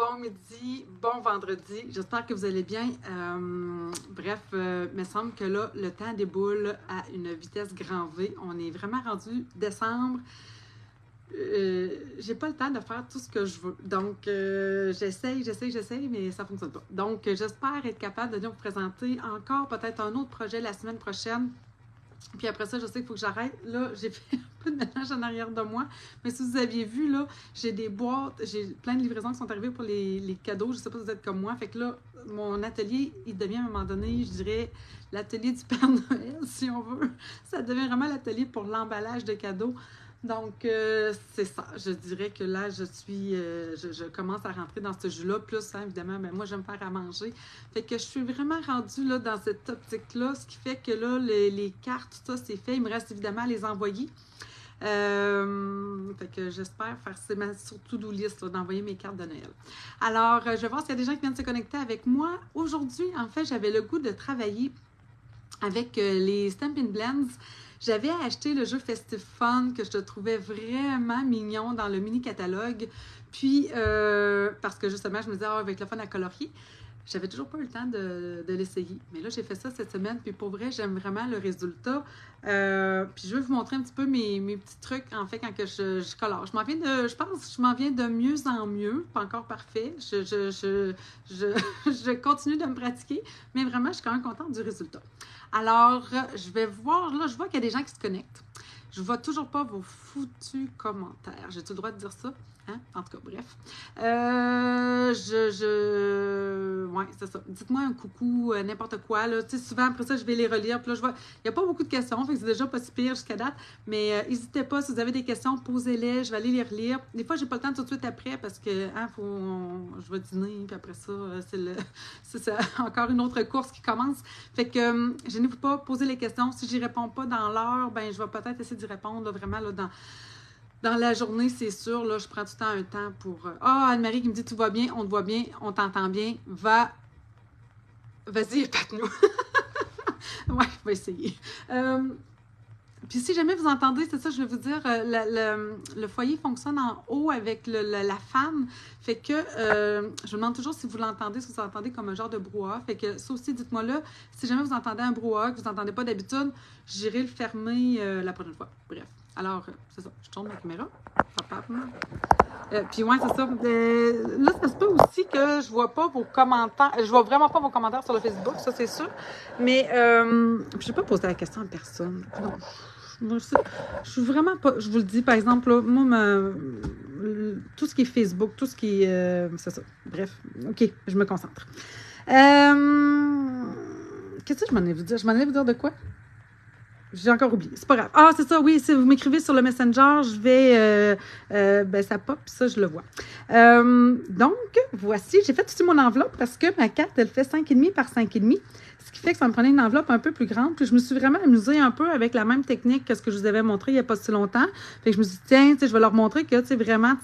bon midi, bon vendredi. J'espère que vous allez bien. Bref, il me semble que là, le temps déboule à une vitesse grand V. On est vraiment rendu décembre. J'ai pas le temps de faire tout ce que je veux. Donc, j'essaye, mais ça fonctionne pas. Donc, j'espère être capable de venir vous présenter encore peut-être un autre projet la semaine prochaine. Puis après ça, je sais qu'il faut que j'arrête. Là, j'ai fait un peu de ménage en arrière de moi. Mais si vous aviez vu, là, j'ai des boîtes, j'ai plein de livraisons qui sont arrivées pour les cadeaux. Je ne sais pas si vous êtes comme moi. Fait que là, mon atelier, il devient à un moment donné, je dirais, l'atelier du Père Noël, si on veut. Ça devient vraiment l'atelier pour l'emballage de cadeaux. Donc, c'est ça. Je dirais que là, je commence à rentrer dans ce jus-là. Plus, hein, évidemment, ben, moi, j'aime faire à manger. Fait que je suis vraiment rendue là, dans cette optique-là, ce qui fait que là, les cartes, tout ça, c'est fait. Il me reste évidemment à les envoyer. Fait que j'espère faire, c'est ma to-do list, d'envoyer mes cartes de Noël. Alors, je vais voir s'il y a des gens qui viennent se connecter avec moi. Aujourd'hui, en fait, j'avais le goût de travailler avec les Stampin' Blends. J'avais acheté le jeu Festive Fun que je trouvais vraiment mignon dans le mini-catalogue. Puis, parce que justement, je me disais, avec le fun à colorier, j'avais toujours pas eu le temps de l'essayer. Mais là, j'ai fait ça cette semaine. Puis pour vrai, j'aime vraiment le résultat. Puis je vais vous montrer un petit peu mes petits trucs, en fait, quand que je colore. Je pense que je m'en viens de mieux en mieux. Pas encore parfait. Je continue de me pratiquer. Mais vraiment, je suis quand même contente du résultat. Alors, je vais voir, là, je vois qu'il y a des gens qui se connectent. Je ne vois toujours pas vos foutus commentaires. J'ai-tu le droit de dire ça? Hein? En tout cas, bref. Ouais, c'est ça. Dites-moi un coucou, n'importe quoi. Là. Tu sais, souvent, après ça, je vais les relire. Puis là, je vois, il n'y a pas beaucoup de questions. Fait que c'est déjà pas si pire jusqu'à date. Mais n'hésitez pas, si vous avez des questions, posez-les. Je vais aller les relire. Des fois, j'ai pas le temps tout de suite après parce que je vais dîner. Puis après ça, c'est encore une autre course qui commence. Fait que, gênez-vous pas, posez les questions. Si j'y réponds pas dans l'heure, ben je vais peut-être essayer d'y répondre là, vraiment là, dans la journée, c'est sûr. Là, je prends tout le temps un temps pour... Anne-Marie qui me dit « Tu vas bien, on te voit bien, on t'entend bien. Vas-y, épate-nous. » Ouais, je vais essayer. Puis si jamais vous entendez, c'est ça, je vais vous dire, le foyer fonctionne en haut avec la fan. Fait que je me demande toujours si vous l'entendez, si vous entendez comme un genre de brouhaha. Fait que ça aussi, dites-moi là, si jamais vous entendez un brouhaha que vous n'entendez pas d'habitude, j'irai le fermer la prochaine fois. Bref. Alors, c'est ça, je tourne ma caméra. Puis ouais, c'est ça. Là, ça se peut aussi que je vois pas vos commentaires. Je vois vraiment pas vos commentaires sur le Facebook, ça c'est sûr. Mais je vais pas poser la question à personne. Non. Je suis vraiment pas. Je vous le dis, par exemple, là, moi, tout ce qui est Facebook, tout ce qui est. C'est ça. Bref, OK, je me concentre. Qu'est-ce que je m'en ai vous dire? Je m'en ai vous dire de quoi? J'ai encore oublié. C'est pas grave. Ah, c'est ça, oui. Si vous m'écrivez sur le Messenger, je vais... ça pop, ça, je le vois. Donc, voici. J'ai fait aussi mon enveloppe parce que ma carte, elle fait 5,5 par 5,5. Ce qui fait que ça me prenait une enveloppe un peu plus grande. Puis je me suis vraiment amusée un peu avec la même technique que ce que je vous avais montré il n'y a pas si longtemps. Fait que je me suis dit, tiens, je vais leur montrer que, vraiment,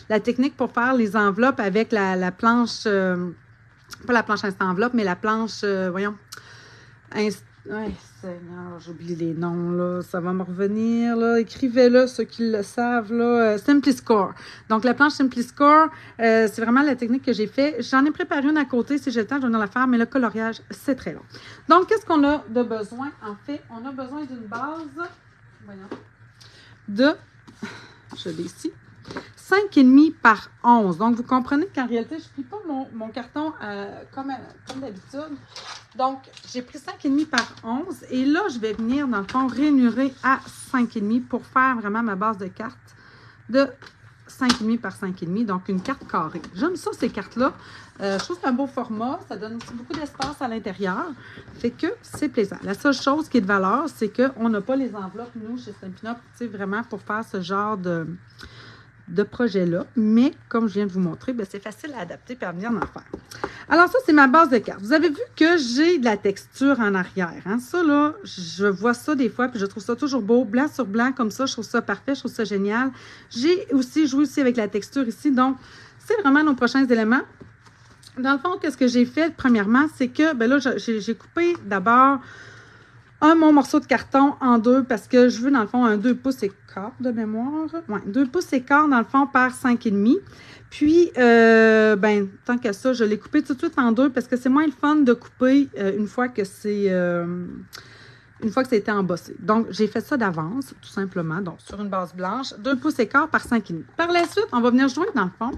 la technique pour faire les enveloppes avec la planche... pas la planche instant-enveloppe, mais la planche, voyons... Ouais, Seigneur, j'oublie les noms, là. Ça va me revenir, là. Écrivez-le, ceux qui le savent, là. Simpliscore. Donc, la planche Simpliscore, c'est vraiment la technique que j'ai fait. J'en ai préparé une à côté. Si j'ai le temps, je vais venir la faire, mais le coloriage, c'est très long. Donc, qu'est-ce qu'on a de besoin? En fait, on a besoin d'une base, je l'ai ici, 5,5 par 11. Donc, vous comprenez qu'en réalité, je ne plie pas mon carton comme d'habitude. Donc, j'ai pris 5,5 par 11. Et là, je vais venir, dans le fond, rainurer à 5,5 pour faire vraiment ma base de carte de 5,5 par 5,5. Donc, une carte carrée. J'aime ça, ces cartes-là. Je trouve que c'est un beau format. Ça donne aussi beaucoup d'espace à l'intérieur. Fait que c'est plaisant. La seule chose qui est de valeur, c'est qu'on n'a pas les enveloppes, nous, chez Stampin' Up, vraiment pour faire ce genre de projet-là, mais comme je viens de vous montrer, c'est facile à adapter et à venir en faire. Alors ça, c'est ma base de carte. Vous avez vu que j'ai de la texture en arrière. Hein? Ça, là, je vois ça des fois, puis je trouve ça toujours beau. Blanc sur blanc, comme ça, je trouve ça parfait, je trouve ça génial. J'ai aussi joué aussi avec la texture ici, donc c'est vraiment nos prochains éléments. Dans le fond, qu'est-ce que j'ai fait, premièrement, c'est que, là, j'ai coupé d'abord mon morceau de carton en deux parce que je veux, dans le fond, un 2 pouces et quart de mémoire. Ouais, 2 pouces et quart, dans le fond, par 5,5. Puis, ben, tant qu'à ça, je l'ai coupé tout de suite en deux parce que c'est moins le fun de couper une fois que c'est... une fois que ça a été embossé. Donc, j'ai fait ça d'avance, tout simplement. Donc, sur une base blanche, 2 pouces et quart par 5,5. Par la suite, on va venir joindre, dans le fond,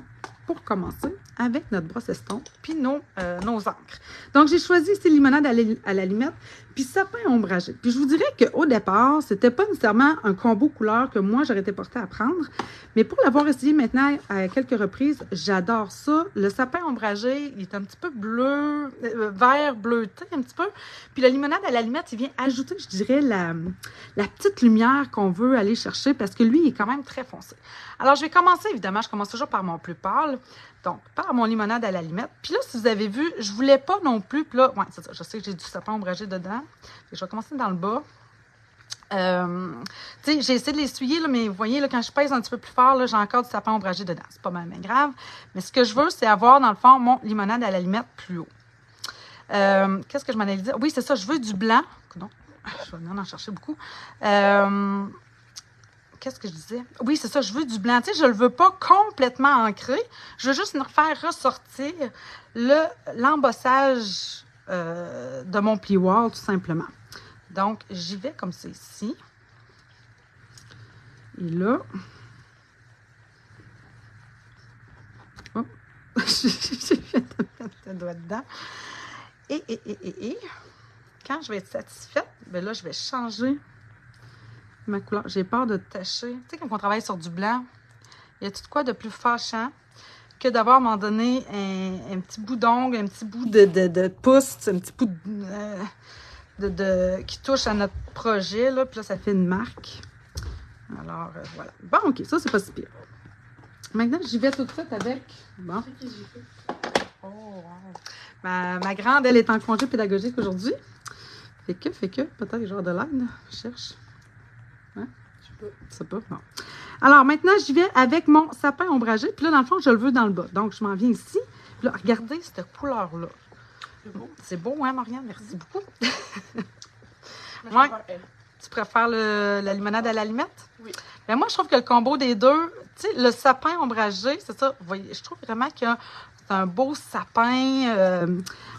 pour commencer, avec notre brosse estompe, puis nos encres. Donc, j'ai choisi ici limonade à la limette, puis sapin ombragé. Puis, je vous dirais qu'au départ, c'était pas nécessairement un combo couleur que moi, j'aurais été portée à prendre. Mais pour l'avoir essayé maintenant à quelques reprises, j'adore ça. Le sapin ombragé, il est un petit peu bleu, vert bleuté un petit peu. Puis, la limonade à la limette, il vient ajouter, je dirais, la petite lumière qu'on veut aller chercher parce que lui, il est quand même très foncé. Alors, je vais commencer, évidemment, je commence toujours par mon plus pâle. Donc, par mon limonade à la limette. Puis là, si vous avez vu, je ne voulais pas non plus. Puis là, ouais, c'est ça, je sais que j'ai du sapin ombragé dedans. Je vais commencer dans le bas. Tu sais, j'ai essayé de l'essuyer, mais vous voyez, là, quand je pèse un petit peu plus fort, j'ai encore du sapin ombragé dedans. C'est pas mal grave. Mais ce que je veux, c'est avoir, dans le fond, mon limonade à la limette plus haut. Qu'est-ce que je m'en allais dire? Oui, c'est ça, je veux du blanc. Non, je vais venir en chercher beaucoup. Qu'est-ce que je disais? Oui, c'est ça, je veux du blanc. Tu sais, je ne le veux pas complètement ancré. Je veux juste faire ressortir l'embossage de mon plioir, tout simplement. Donc, j'y vais comme c'est ici. Et là... Oh! J'ai fait un doigt dedans. Et quand je vais être satisfaite, bien là, je vais changer ma couleur. J'ai peur de tacher. Tu sais, quand on travaille sur du blanc, il y a tout de quoi de plus fâchant que d'avoir à un moment donné un petit bout d'ongle, un petit bout de pouce, un petit bout qui touche à notre projet. Là, puis là, ça fait une marque. Alors, voilà. Bon, OK, ça, c'est pas si pire. Maintenant, j'y vais tout de suite avec... Bon. Oh, wow. Ma grande, elle est en congé pédagogique aujourd'hui. Fait que, peut-être genre de l'aide. Je cherche. Hein? Je sais pas. Bon. Alors, maintenant, j'y vais avec mon sapin ombragé. Puis là, dans le fond, je le veux dans le bas. Donc, je m'en viens ici. Puis là, regardez cette couleur-là. C'est beau, hein, Marianne? Merci beaucoup. Ouais. Tu préfères la limonade à la limette? Oui. Mais moi, je trouve que le combo des deux, tu sais, le sapin ombragé, c'est ça. Vous voyez, je trouve vraiment que c'est un beau sapin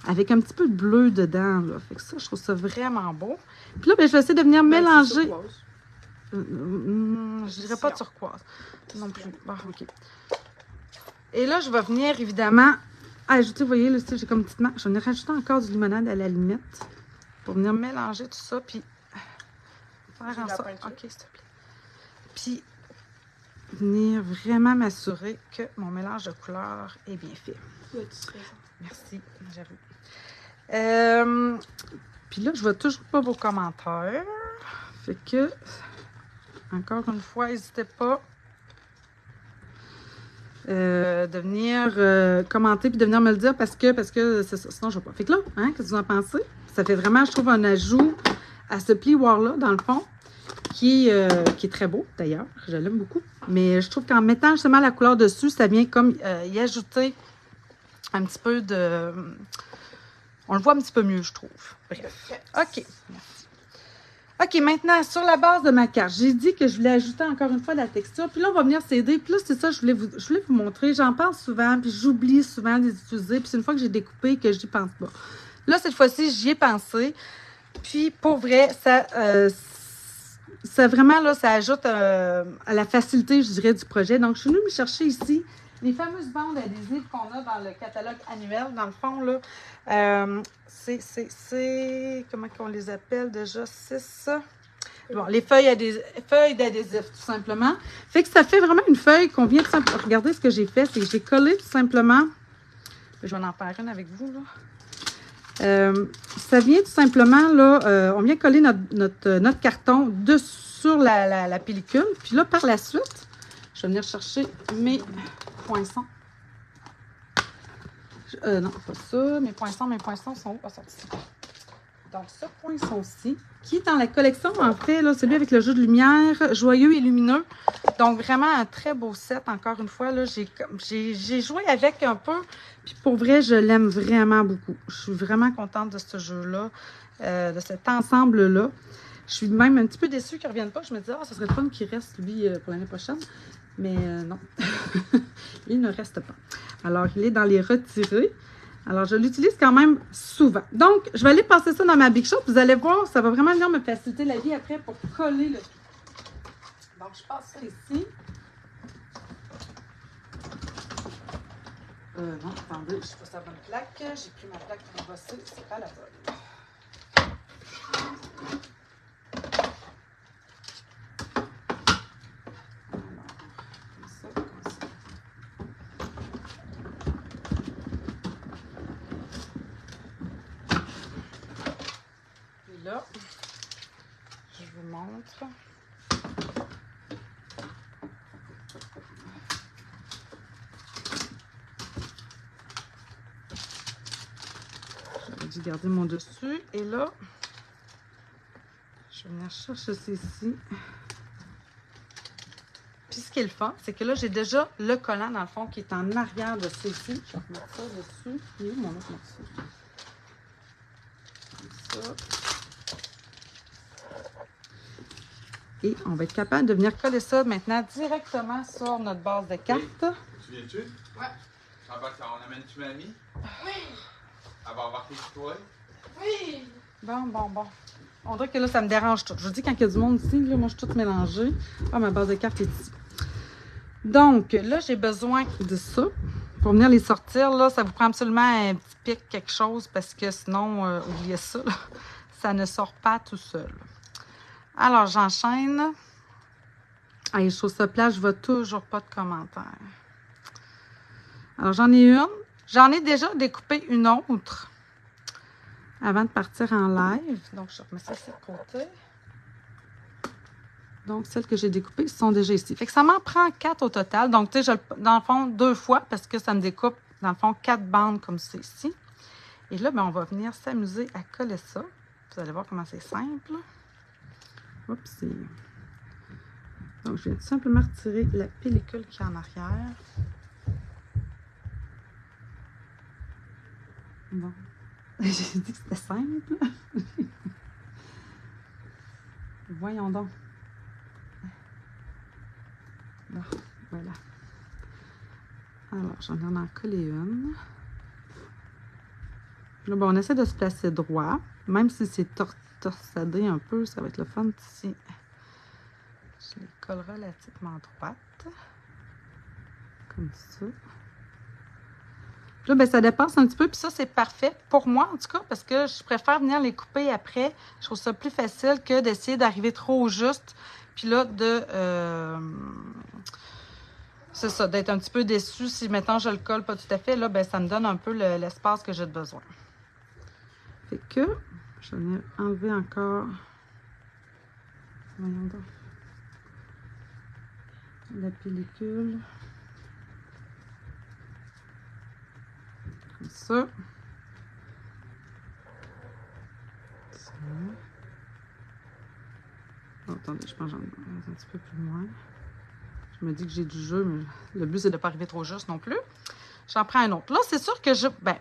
avec un petit peu de bleu dedans. Là. Fait que ça, je trouve ça vraiment beau. Puis là, ben, je vais essayer de venir mélanger. Je dirais pas turquoise. Non plus. Bon, OK. Et là, je vais venir, évidemment, ajouter, vous voyez, là, j'ai comme une petite marque. Je vais venir rajouter encore du limonade à la limette pour venir mélanger tout ça, puis faire en sorte... OK, s'il te plaît. Puis, venir vraiment m'assurer que mon mélange de couleurs est bien fait. Merci, j'avoue. Puis là, je vois toujours pas vos commentaires. Fait que, encore une fois, n'hésitez pas de venir commenter puis de venir me le dire parce que c'est ça, sinon je ne vais pas. Fait que là, hein, qu'est-ce que vous en pensez? Ça fait vraiment, je trouve, un ajout à ce plioir-là, dans le fond, qui est très beau, d'ailleurs. Je l'aime beaucoup. Mais je trouve qu'en mettant justement la couleur dessus, ça vient comme y ajouter un petit peu de... On le voit un petit peu mieux, je trouve. Bref. OK. Merci. OK, maintenant, sur la base de ma carte, j'ai dit que je voulais ajouter encore une fois de la texture. Puis là, on va venir s'aider. Puis là, c'est ça, je voulais vous montrer. J'en parle souvent, puis j'oublie souvent de les utiliser. Puis c'est une fois que j'ai découpé que je n'y pense pas. Là, cette fois-ci, j'y ai pensé. Puis, pour vrai, ça vraiment, là, ça ajoute à la facilité, je dirais, du projet. Donc, je suis venue me chercher ici les fameuses bandes adhésives qu'on a dans le catalogue annuel. Dans le fond, là, c'est comment qu'on les appelle déjà? C'est ça. Bon, les feuilles d'adhésif, tout simplement. Fait que ça fait vraiment une feuille qu'on vient de simplement... Regardez ce que j'ai fait, c'est que j'ai collé tout simplement... Je vais en faire une avec vous, là. Ça vient tout simplement, là, on vient coller notre carton sur la pellicule. Puis là, par la suite, je vais venir chercher mes poinçons. Non, pas ça. Mes poinçons sont pas sortis. Donc, ce poinçon-ci, qui est dans la collection, en fait, là, celui avec le jeu de lumière, joyeux et lumineux. Donc, vraiment un très beau set. Encore une fois, là, j'ai joué avec un peu. Puis, pour vrai, je l'aime vraiment beaucoup. Je suis vraiment contente de ce jeu-là. de cet ensemble-là. Je suis même un petit peu déçue qu'il ne revienne pas. Je me dis, ah, ça serait fun qu'il reste, lui, pour l'année prochaine. Mais non, il ne reste pas. Alors, il est dans les retirés. Alors, je l'utilise quand même souvent. Donc, je vais aller passer ça dans ma Big Shot. Vous allez voir, ça va vraiment venir me faciliter la vie après pour coller le tout. Donc, je passe ça ici. Non, attendez, je sais pas si c'est la bonne plaque. J'ai pris ma plaque pour bosser. C'est pas la bonne. Là, je vous montre. J'avais dû garder mon dessus. Et là, je vais venir chercher ceci. Puis ce qui est le fun, c'est que là, j'ai déjà le collant, dans le fond, qui est en arrière de ceci. Je vais remettre ça dessus. Il est où mon autre morceau? Comme ça. Et on va être capable de venir coller ça maintenant directement sur notre base de cartes. Oui. Tu viens-tu? Ouais. On amène-tu mamie? Oui. Elle va embarquer sur toi? Oui. Bon. On dirait que là, ça me dérange tout. Je vous dis, quand il y a du monde ici, là, moi, je suis toute mélangée. Ah, ma base de cartes est ici. Donc, là, j'ai besoin de ça. Pour venir les sortir, là, ça vous prend absolument un petit pic, quelque chose, parce que sinon, oubliez ça, là, ça ne sort pas tout seul. Alors, j'enchaîne. Allez, je trouve ça plat, je vois toujours pas de commentaires. Alors, j'en ai une. J'en ai déjà découpé une autre avant de partir en live. Donc, je remets ça de côté. Donc, celles que j'ai découpées sont déjà ici. Fait que ça m'en prend 4 au total. Donc, tu sais, dans le fond, 2 fois parce que ça me découpe, dans le fond, 4 bandes comme c'est ici. Et là, ben, on va venir s'amuser à coller ça. Vous allez voir comment c'est simple. Oups. Donc, je viens tout simplement retirer la pellicule qui est en arrière. Bon. J'ai dit que c'était simple. Voyons donc. Bon, voilà. Alors, j'en ai collé une. Là, bon, on essaie de se placer droit. Même si c'est torsadé un peu, ça va être le fun si je les colle relativement droite. Comme ça. Là, ben, ça dépasse un petit peu, puis ça, c'est parfait pour moi, en tout cas, parce que je préfère venir les couper après. Je trouve ça plus facile que d'essayer d'arriver trop juste, puis là, c'est ça, d'être un petit peu déçu si, maintenant je le colle pas tout à fait. Là, ben, ça me donne un peu l'espace que j'ai besoin. Fait que, je vais venir enlever encore... Voyons donc. La pellicule. Comme ça. Oh, attendez, je pense que j'en ai un petit peu plus loin. Je me dis que j'ai du jeu, mais le but, c'est de ne pas arriver trop juste non plus. J'en prends un autre. Là, c'est sûr que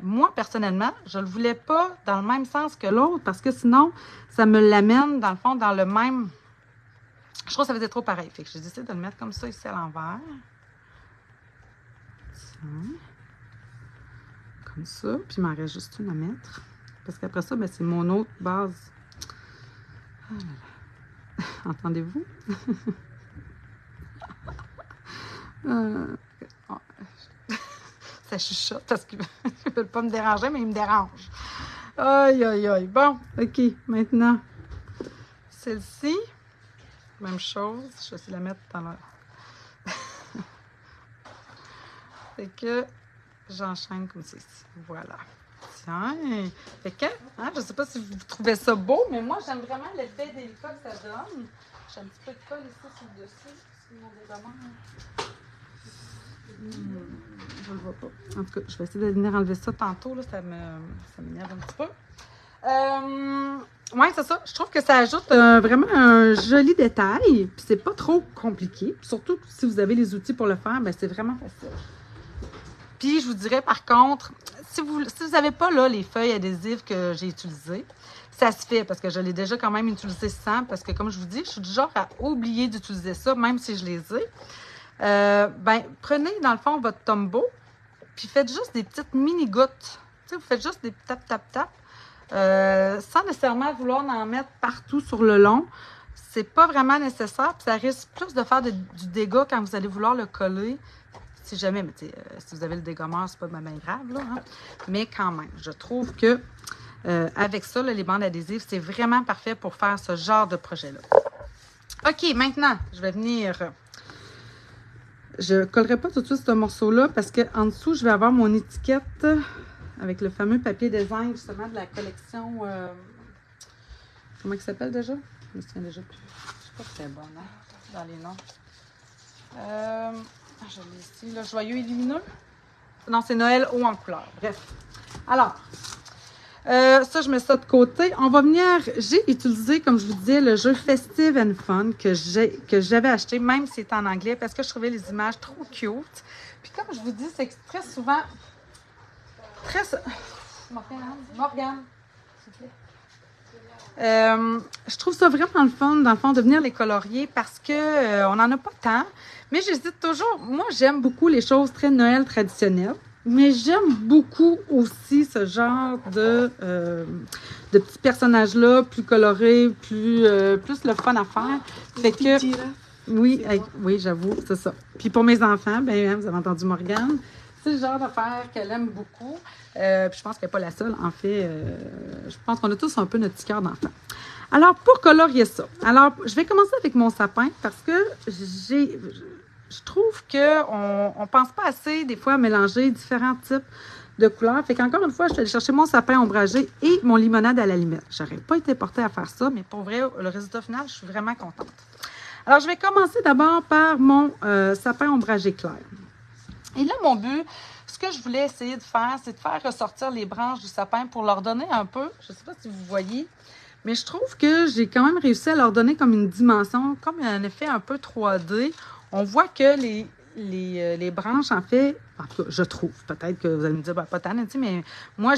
moi, personnellement, je ne le voulais pas dans le même sens que l'autre parce que sinon, ça me l'amène, dans le fond, dans le même... Je trouve que ça faisait trop pareil. Fait que j'ai décidé de le mettre comme ça ici à l'envers. Tiens. Comme ça. Puis il m'en reste juste une à mettre. Parce qu'après ça, ben, c'est mon autre base. Ah là là. Entendez-vous? Ça chuchote parce qu'ils ne veulent pas me déranger, mais ils me dérangent. Aïe, aïe, aïe. Bon, OK. Maintenant, celle-ci, même chose. Je vais essayer de la mettre dans la... Fait que j'enchaîne comme ceci. Voilà. Tiens. Fait que, hein, je ne sais pas si vous trouvez ça beau, mais moi, j'aime vraiment l'effet délicat que ça donne. J'ai un petit peu de colle ici sur le dessus. Sinon, des demandes. Je le vois pas. En tout cas, je vais essayer de venir enlever ça tantôt. Là, ça m'énerve un petit peu. Oui, c'est ça. Je trouve que ça ajoute vraiment un joli détail. Puis c'est pas trop compliqué. Puis surtout, si vous avez les outils pour le faire, ben, c'est vraiment facile. Puis je vous dirais par contre, si vous n'avez pas là les feuilles adhésives que j'ai utilisées, ça se fait parce que je l'ai déjà quand même utilisé sans, parce que comme je vous dis, je suis du genre à oublier d'utiliser ça, même si je les ai. Ben, prenez dans le fond votre Tombow, puis faites juste des petites mini-gouttes. Vous faites juste des tap, tap, tap, sans nécessairement vouloir en mettre partout sur le long. C'est pas vraiment nécessaire, puis ça risque plus de faire du dégât quand vous allez vouloir le coller. Si jamais, mais si vous avez le dégommeur, c'est pas bien grave, là, hein? Mais quand même, je trouve que avec ça, là, les bandes adhésives, c'est vraiment parfait pour faire ce genre de projet-là. OK, maintenant, je vais venir... Je ne collerai pas tout de suite ce morceau-là parce qu'en dessous, je vais avoir mon étiquette avec le fameux papier design, justement, de la collection... comment il s'appelle déjà? Je me souviens déjà plus. Je sais pas si c'est bon, hein, dans les noms. Je l'ai ici, là, Joyeux et lumineux. Non, c'est Noël haut en couleur. Bref. Alors, ça, je mets ça de côté. On va venir... J'ai utilisé, comme je vous disais, le jeu Festive and Fun que j'avais acheté, même si c'est en anglais, parce que je trouvais les images trop cute. Puis comme je vous dis, c'est très souvent... Morgane, s'il vous plaît. Je trouve ça vraiment le fun, dans le fond, de venir les colorier parce que on n'en a pas tant. Mais j'hésite toujours. Moi, j'aime beaucoup les choses très Noël traditionnelles. Mais j'aime beaucoup aussi ce genre de petits personnages-là, plus colorés, plus le fun à faire. Fait que, oui, oui, j'avoue, c'est ça. Puis pour mes enfants, ben vous avez entendu Morgane, c'est le genre d'affaire qu'elle aime beaucoup. Puis je pense qu'elle n'est pas la seule. En fait, je pense qu'on a tous un peu notre petit cœur d'enfant. Alors, pour colorier ça, alors je vais commencer avec mon sapin parce que je trouve qu'on ne pense pas assez, des fois, à mélanger différents types de couleurs. Fait qu'encore une fois, je suis allée chercher mon sapin ombragé et mon limonade à la limette. Je n'aurais pas été portée à faire ça, mais pour vrai, le résultat final, je suis vraiment contente. Alors, je vais commencer d'abord par mon sapin ombragé clair. Et là, mon but, ce que je voulais essayer de faire, c'est de faire ressortir les branches du sapin pour leur donner un peu, je ne sais pas si vous voyez, mais je trouve que j'ai quand même réussi à leur donner comme une dimension, comme un effet un peu 3D. On voit que les branches, en fait, en tout cas, je trouve, peut-être que vous allez me dire, ben, pas tant, mais moi,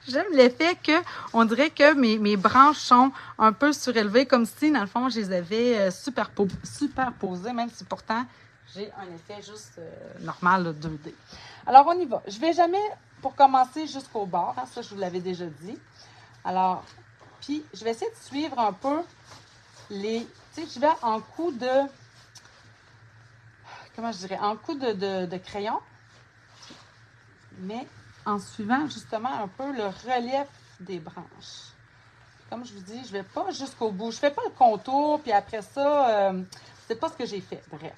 j'aime l'effet qu'on dirait que mes branches sont un peu surélevées, comme si, dans le fond, je les avais superposées, même si pourtant, j'ai un effet juste normal, là, 2D. Alors, on y va. Je ne vais jamais, pour commencer, jusqu'au bord. Hein, ça, je vous l'avais déjà dit. Alors, puis, je vais essayer de suivre un peu les... Tu sais, je vais en coup de... Comment je dirais? En coup de crayon. Mais en suivant, justement, un peu le relief des branches. Comme je vous dis, je ne vais pas jusqu'au bout. Je ne fais pas le contour, puis après ça, c'est pas ce que j'ai fait. Bref.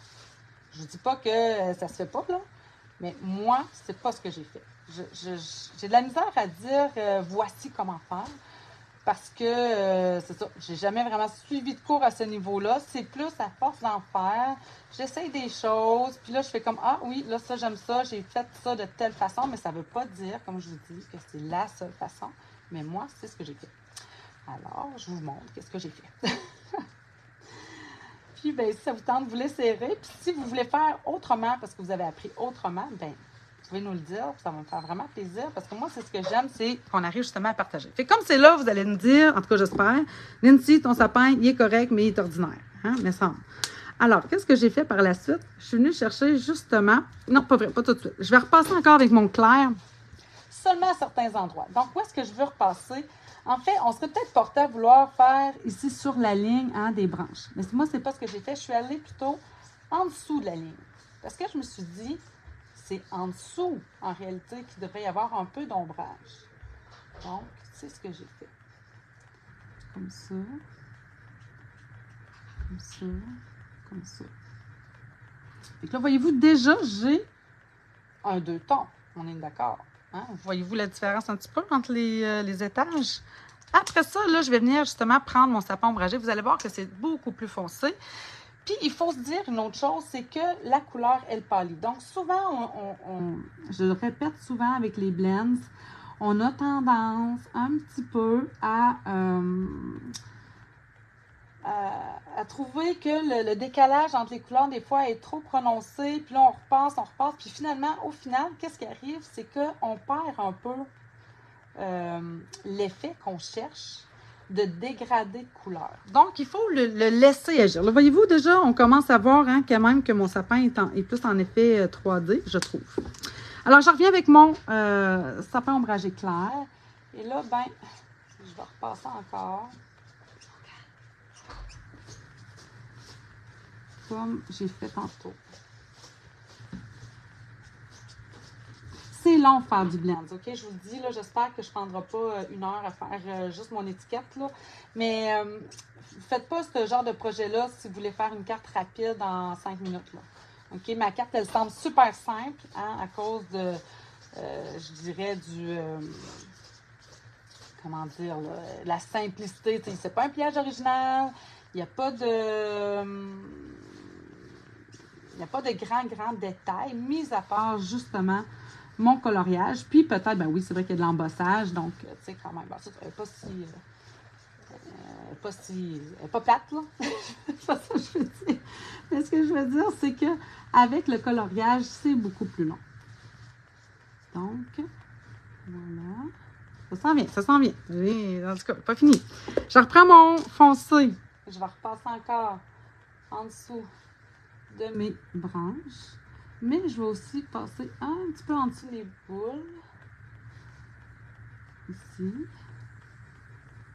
Je ne dis pas que ça se fait pas, là, mais moi, c'est pas ce que j'ai fait. J'ai de la misère à dire voici comment faire, parce que c'est ça, j'ai jamais vraiment suivi de cours à ce niveau-là. C'est plus à force d'en faire. J'essaye des choses, puis là, je fais comme ah oui, là, ça, j'aime ça, j'ai fait ça de telle façon, mais ça ne veut pas dire, comme je vous dis, que c'est la seule façon. Mais moi, c'est ce que j'ai fait. Alors, je vous montre qu'est-ce que j'ai fait. Puis, bien, si ça vous tente, vous l'essayerez. Puis, si vous voulez faire autrement, parce que vous avez appris autrement, bien, vous pouvez nous le dire. Ça va me faire vraiment plaisir. Parce que moi, c'est ce que j'aime, c'est qu'on arrive justement à partager. Fait comme c'est là, vous allez me dire, en tout cas, j'espère, Nancy, ton sapin, il est correct, mais il est ordinaire. Hein, mais ça. Alors, qu'est-ce que j'ai fait par la suite? Je suis venue chercher justement... Non, pas vrai, pas tout de suite. Je vais repasser encore avec mon clair, seulement à certains endroits. Donc, où est-ce que je veux repasser? En fait, on serait peut-être porté à vouloir faire ici sur la ligne des branches. Mais moi, ce n'est pas ce que j'ai fait. Je suis allée plutôt en dessous de la ligne. Parce que je me suis dit, c'est en dessous, en réalité, qu'il devrait y avoir un peu d'ombrage. Donc, c'est ce que j'ai fait. Comme ça. Comme ça. Comme ça. Et là, voyez-vous, déjà, j'ai un 2 tons. On est d'accord. Hein? Voyez-vous la différence un petit peu entre les étages? Après ça, là, je vais venir justement prendre mon sapin ombragé. Vous allez voir que c'est beaucoup plus foncé. Puis, il faut se dire une autre chose, c'est que la couleur, elle pâlit. Donc, souvent, je le répète souvent avec les blends, on a tendance un petit peu à à trouver que le décalage entre les couleurs, des fois, est trop prononcé. Puis là, on repasse. Puis finalement, au final, qu'est-ce qui arrive? C'est qu'on perd un peu l'effet qu'on cherche de dégradé de couleur. Donc, il faut le laisser agir. Là, voyez-vous, déjà, on commence à voir hein, quand même que mon sapin est plus en effet 3D, je trouve. Alors, je reviens avec mon sapin ombragé clair. Et là, ben, je vais repasser encore. Comme j'ai fait tantôt. C'est long de faire du blend, OK? Je vous le dis, là, j'espère que je ne prendrai pas 1 heure à faire juste mon étiquette, là. Mais faites pas ce genre de projet-là si vous voulez faire une carte rapide en 5 minutes, là. OK? Ma carte, elle semble super simple, hein, à cause de, je dirais, comment dire, là, la simplicité. C'est pas un pliage original, il n'y a pas de... Il n'y a pas de grands détails, mis à part justement mon coloriage. Puis peut-être, ben oui, c'est vrai qu'il y a de l'embossage, donc, tu sais, quand même, ben, ça, elle n'est pas plate, là. C'est pas ça que je veux dire. Mais ce que je veux dire, c'est qu'avec le coloriage, c'est beaucoup plus long. Donc, voilà. Ça s'en vient, ça s'en vient. En tout cas, pas fini. Je reprends mon foncé. Je vais repasser encore en dessous de mes branches, mais je vais aussi passer un petit peu en dessous des boules, ici,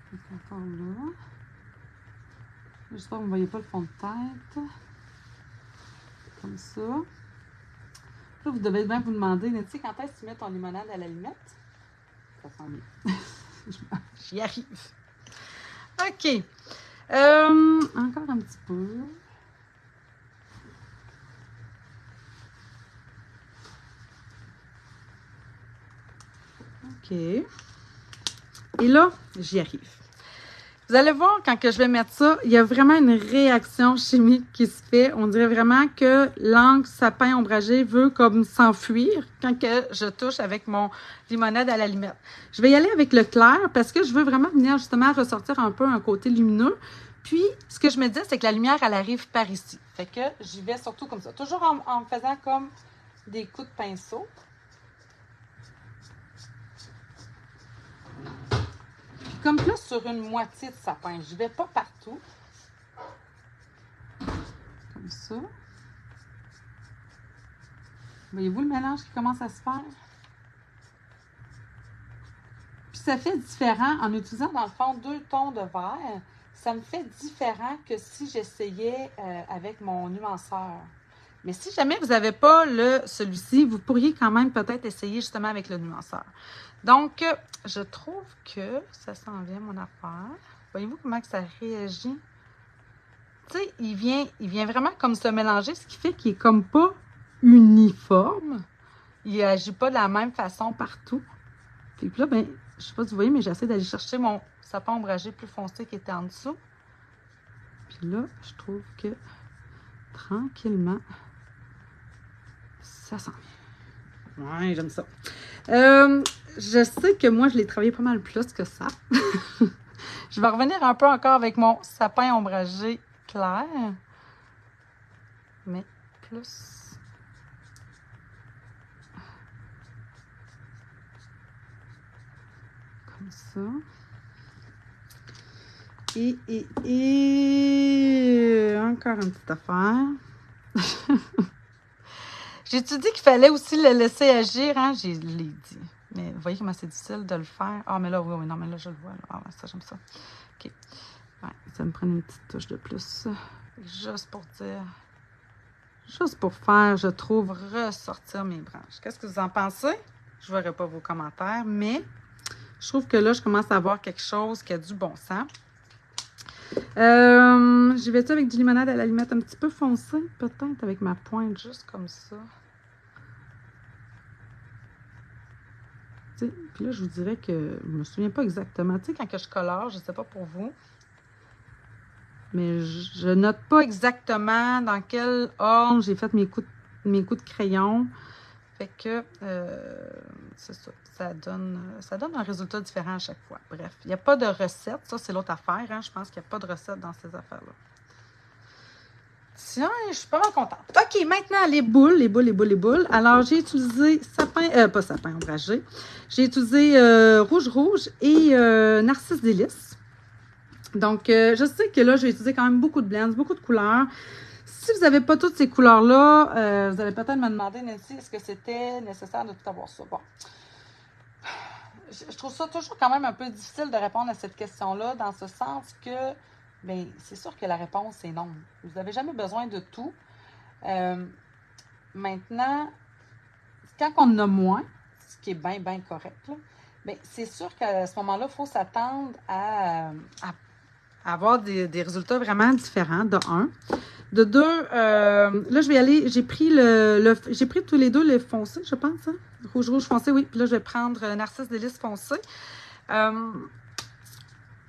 donc encore là. J'espère que vous ne voyez pas le fond de tête, comme ça. Là, vous devez bien vous demander, tu sais, quand est-ce que tu mets ton limonade à la limette? Ça sent bien. J'y arrive. OK. Encore un petit peu. OK. Et là, j'y arrive. Vous allez voir, quand que je vais mettre ça, il y a vraiment une réaction chimique qui se fait. On dirait vraiment que l'encre sapin ombragé veut comme s'enfuir quand que je touche avec mon limonade à la limette. Je vais y aller avec le clair parce que je veux vraiment venir justement ressortir un peu un côté lumineux. Puis, ce que je me dis, c'est que la lumière, elle arrive par ici. Fait que j'y vais surtout comme ça. Toujours en faisant comme des coups de pinceau. Comme plus sur une moitié de sapin. Je ne vais pas partout. Comme ça. Voyez-vous le mélange qui commence à se faire? Puis ça fait différent en utilisant dans le fond 2 tons de vert. Ça me fait différent que si j'essayais avec mon nuanceur. Mais si jamais vous n'avez pas celui-ci, vous pourriez quand même peut-être essayer justement avec le nuanceur. Donc, je trouve que ça s'en vient, mon affaire. Voyez-vous comment que ça réagit? Tu sais, il vient vraiment comme se mélanger, ce qui fait qu'il est comme pas uniforme. Il n'agit pas de la même façon partout. Puis là, ben, je sais pas si vous voyez, mais j'essaie d'aller chercher mon sapin ombragé plus foncé qui était en dessous. Puis là, je trouve que tranquillement, ça s'en vient. Ouais, j'aime ça. Je sais que moi, je l'ai travaillé pas mal plus que ça. Je vais revenir un peu encore avec mon sapin ombragé clair. Mais plus. Comme ça. Et encore une petite affaire. J'ai-tu dit qu'il fallait aussi le laisser agir, hein? Je l'ai dit. Mais vous voyez comment c'est difficile de le faire. Ah, mais là, oui, non, mais là, je le vois. Là. Ah, ça, j'aime ça. OK. Ouais, ça me prend une petite touche de plus. Juste pour dire. Juste pour faire, je trouve, ressortir mes branches. Qu'est-ce que vous en pensez? Je ne verrai pas vos commentaires, mais je trouve que là, je commence à avoir quelque chose qui a du bon sens. J'y vais-tu avec du limonade à la limette un petit peu foncé? Peut-être avec ma pointe, juste comme ça. Puis là, je vous dirais que je ne me souviens pas exactement. Tu sais, quand que je colore, je ne sais pas pour vous, mais je note pas exactement dans quel ordre j'ai fait mes coups de crayon. Fait que, c'est ça, ça donne un résultat différent à chaque fois. Bref, il n'y a pas de recette. Ça, c'est l'autre affaire. Hein? Je pense qu'il n'y a pas de recette dans ces affaires-là. Tiens, je suis pas mal contente. OK, maintenant, les boules. Alors, j'ai utilisé pas sapin ombragé. J'ai utilisé rouge et narcisse délice. Donc, je sais que là, j'ai utilisé quand même beaucoup de blends, beaucoup de couleurs. Si vous n'avez pas toutes ces couleurs-là, vous allez peut-être me demander, Nancy, est-ce que c'était nécessaire de tout avoir ça? Bon. Je trouve ça toujours quand même un peu difficile de répondre à cette question-là, dans ce sens que, bien, c'est sûr que la réponse est non. Vous n'avez jamais besoin de tout. Maintenant, quand on en a moins, ce qui est bien correct, là, bien, c'est sûr qu'à ce moment-là, il faut s'attendre à avoir des résultats vraiment différents, de un. De deux, là, je vais aller, j'ai pris j'ai pris tous les deux les foncés, je pense, hein? Rouge foncé, oui. Puis là, je vais prendre Narcisse Délice foncé.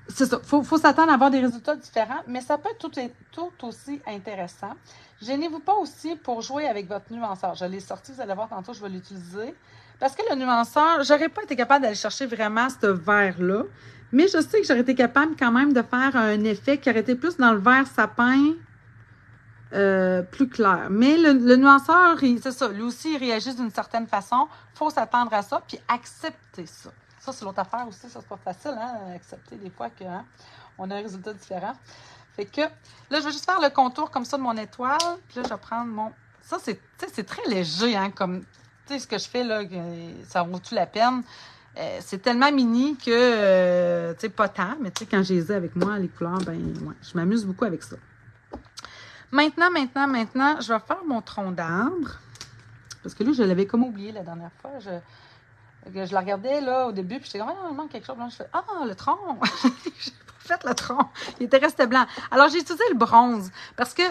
C'est ça, faut s'attendre à avoir des résultats différents, mais ça peut être tout aussi intéressant. Gênez-vous pas aussi pour jouer avec votre nuanceur. Je l'ai sorti, vous allez voir tantôt, je vais l'utiliser. Parce que le nuanceur, j'aurais pas été capable d'aller chercher vraiment ce vert-là, mais je sais que j'aurais été capable quand même de faire un effet qui aurait été plus dans le vert sapin, plus clair. Mais le nuanceur, c'est ça, lui aussi, il réagit d'une certaine façon. Il faut s'attendre à ça, puis accepter ça. Ça, c'est l'autre affaire aussi. Ça, c'est pas facile, hein, accepter des fois qu'on a un résultat différent. Fait que, là, je vais juste faire le contour comme ça de mon étoile. Puis là, je vais prendre mon... Ça, c'est très léger, hein, comme... Tu sais, ce que je fais, là, ça vaut-tu la peine? C'est tellement mini que, tu sais, pas tant, mais tu sais, quand je les ai avec moi, les couleurs, ben, ouais, je m'amuse beaucoup avec ça. Maintenant, je vais faire mon tronc d'arbre. Parce que là, je l'avais comme oublié la dernière fois. Je la regardais là au début, puis j'étais comme, il manque quelque chose. Là, je fais, le tronc! J'ai pas fait le tronc. Il était resté blanc. Alors, j'ai utilisé le bronze. Parce que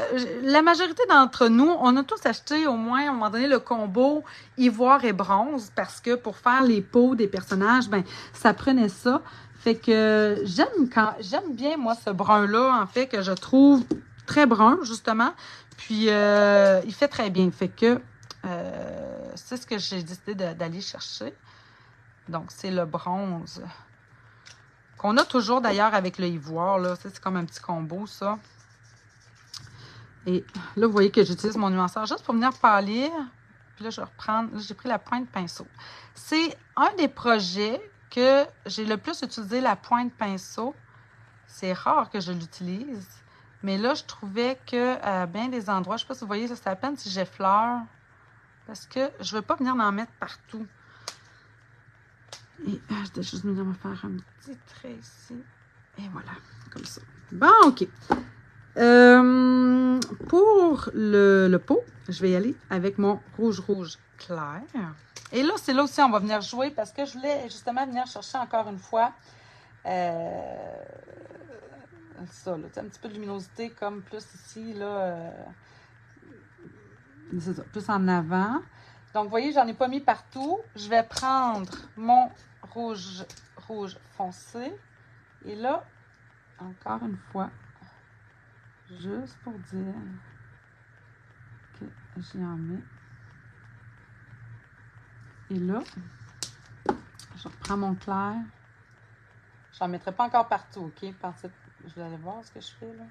la majorité d'entre nous, on a tous acheté au moins, à un moment donné, le combo ivoire et bronze. Parce que pour faire les peaux des personnages, ben, ça prenait ça. Fait que j'aime bien, moi, ce brun-là, en fait, que je trouve très brun, justement. Puis, il fait très bien. Fait que c'est ce que j'ai décidé d'aller chercher. Donc, c'est le bronze. Qu'on a toujours, d'ailleurs, avec le ivoire. Là. C'est comme un petit combo, ça. Et là, vous voyez que j'utilise mon nuanceur juste pour venir pâlir. Puis là, je vais reprendre. Là, j'ai pris la pointe pinceau. C'est un des projets que j'ai le plus utilisé, la pointe pinceau. C'est rare que je l'utilise. Mais là, je trouvais que à bien des endroits, je ne sais pas si vous voyez, ça c'est à peine si j'effleure. Parce que je ne veux pas venir en mettre partout. Et je vais juste venir me faire un petit trait ici. Et voilà, comme ça. Bon, OK. Pour le pot, je vais y aller avec mon rouge clair. Et là, c'est là aussi on va venir jouer parce que je voulais justement venir chercher encore une fois ça, là, un petit peu de luminosité comme plus ici, là, c'est ça, plus en avant. Donc, vous voyez, j'en ai pas mis partout. Je vais prendre mon rouge foncé. Et là, encore une fois, juste pour dire que j'y en mets. Et là, je reprends mon clair. J'en mettrai pas encore partout, OK? Je vais aller voir ce que je fais, là.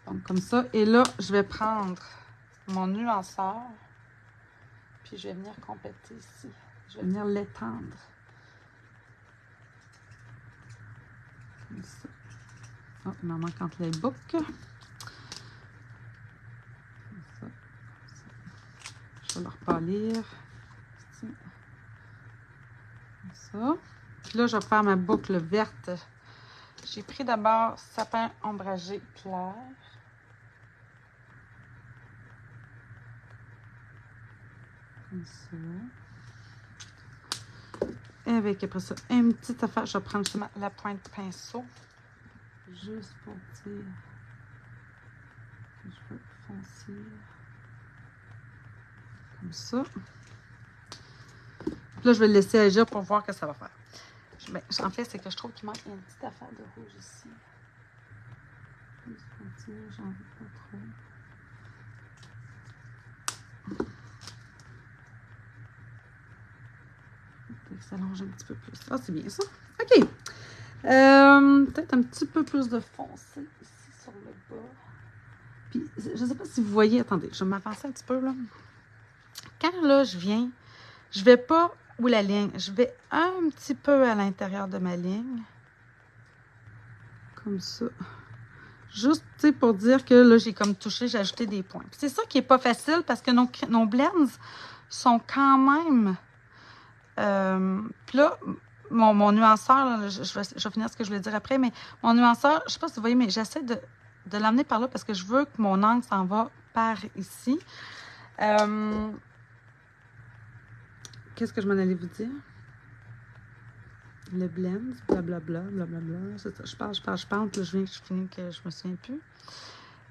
Donc, comme ça. Et là, je vais prendre mon nuanceur. Puis, je vais venir compléter ici. Je vais venir l'étendre. Comme ça. Oh, il m'en manque entre les boucles. Comme ça. Je vais le repâlir. Comme ça. Puis là, je vais faire ma boucle verte. J'ai pris d'abord sapin ombragé clair. Comme ça. Et avec après ça, une petite affaire. Je vais prendre justement la pointe pinceau. Juste pour dire que je veux foncir. Comme ça. Puis là, je vais le laisser agir pour voir ce que ça va faire. Ben, en fait, c'est que je trouve qu'il manque une petite affaire de rouge ici. Juste pour dire, j'en veux pas trop. Peut-être que ça allonge un petit peu plus. Ah, c'est bien ça. OK. Peut-être un petit peu plus de foncé ici sur le bas. Puis, je ne sais pas si vous voyez. Attendez, je vais m'avancer un petit peu, là. Quand, là, je vais pas où la ligne. Je vais un petit peu à l'intérieur de ma ligne. Comme ça. Juste, tu sais, pour dire que là, j'ai comme touché, j'ai ajouté des points. C'est ça qui n'est pas facile parce que nos blends sont quand même... puis là, mon nuanceur, là, je vais finir ce que je voulais dire après, mais mon nuanceur, je ne sais pas si vous voyez, mais j'essaie de l'amener par là parce que je veux que mon angle s'en va par ici. Qu'est-ce que je m'en allais vous dire? Le blend, blablabla, blablabla. C'est ça, je parle, puis là, je finis que je me souviens plus.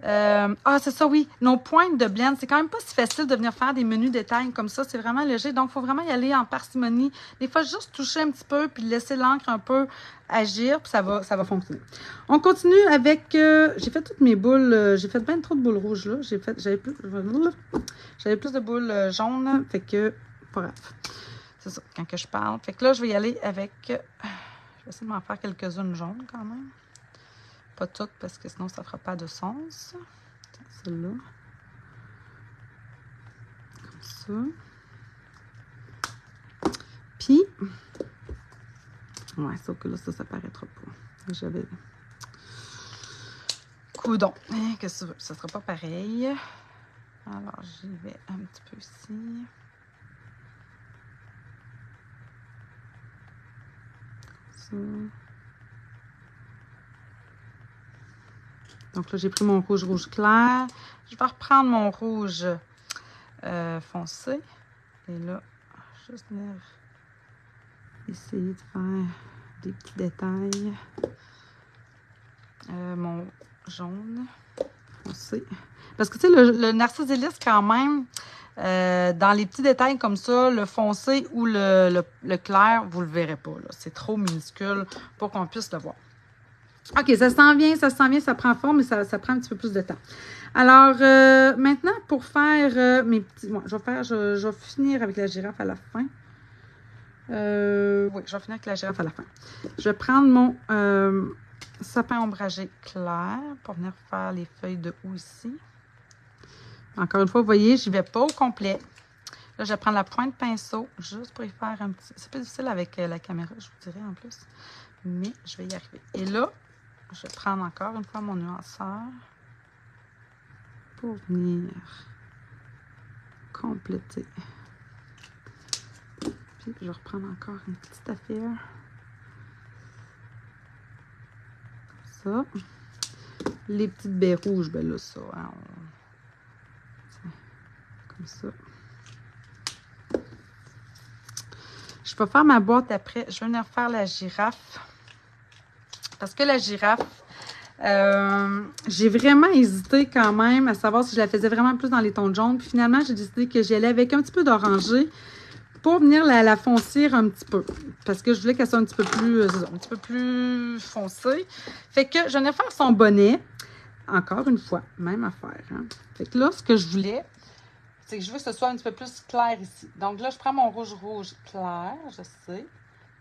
C'est ça, oui. Nos pointes de blend, c'est quand même pas si facile de venir faire des menus détails comme ça. C'est vraiment léger. Donc, il faut vraiment y aller en parcimonie. Des fois, juste toucher un petit peu, puis laisser l'encre un peu agir, puis ça va fonctionner. On continue avec... j'ai fait toutes mes boules. J'ai fait bien trop de boules rouges, là. J'avais plus de boules jaunes. Fait que, pas grave. C'est ça, quand que je parle. Fait que là, je vais y aller avec... je vais essayer de m'en faire quelques-unes jaunes, quand même. Pas toutes, parce que sinon, ça ne fera pas de sens. Celle-là. Comme ça. Puis... ouais, sauf que là, ça paraîtra pas. J'avais... coudon. Qu'est-ce que tu veux? Ça ne sera pas pareil. Alors, j'y vais un petit peu ici. Ça. Donc là, j'ai pris mon rouge clair. Je vais reprendre mon rouge foncé. Et là, juste venir essayer de faire des petits détails. Mon jaune foncé. Parce que, tu sais, le Narcisse Délice, quand même, dans les petits détails comme ça, le foncé ou le clair, vous ne le verrez pas. C'est trop minuscule pour qu'on puisse le voir. OK, ça s'en vient, ça prend forme, mais ça prend un petit peu plus de temps. Alors, maintenant, pour faire mes petits... bon, je vais finir avec la girafe à la fin. Oui, je vais finir avec la girafe à la fin. Je vais prendre mon sapin ombragé clair pour venir faire les feuilles de houx ici. Encore une fois, vous voyez, je n'y vais pas au complet. Là, je vais prendre la pointe pinceau juste pour y faire un petit... c'est plus difficile avec la caméra, je vous dirais en plus. Mais je vais y arriver. Et là, je vais prendre encore une fois mon nuanceur pour venir compléter. Puis je vais reprendre encore une petite affaire. Comme ça. Les petites baies rouges, ben là, ça, hein, comme ça. Je vais faire ma boîte après. Je vais venir faire la girafe. Parce que la girafe, j'ai vraiment hésité quand même à savoir si je la faisais vraiment plus dans les tons de jaune. Puis finalement, j'ai décidé que j'y allais avec un petit peu d'orangé pour venir la foncir un petit peu. Parce que je voulais qu'elle soit un petit peu plus foncée. Fait que je venais faire son bonnet. Encore une fois, même affaire. Hein? Fait que là, ce que je voulais, c'est que je veux que ce soit un petit peu plus clair ici. Donc là, je prends mon rouge clair, je sais.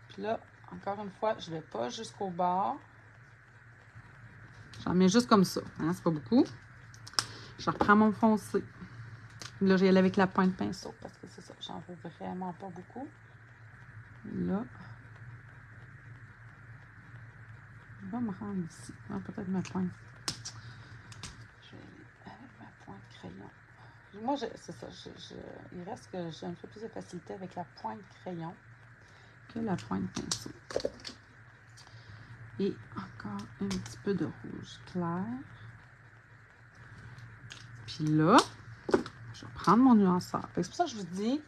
Puis là, encore une fois, je ne vais pas jusqu'au bord. J'en mets juste comme ça. Hein? C'est pas beaucoup. Je reprends mon foncé. Là, j'ai allé avec la pointe pinceau parce que c'est ça. J'en veux vraiment pas beaucoup. Là. Je vais me rendre ici. Ah, peut-être ma pointe. Je vais aller avec ma pointe crayon. Moi, c'est ça. Il reste que j'ai un peu plus de facilité avec la pointe crayon que la pointe pinceau. Et encore un petit peu de rouge clair. Puis là, je vais prendre mon nuanceur. C'est pour ça que je vous dis.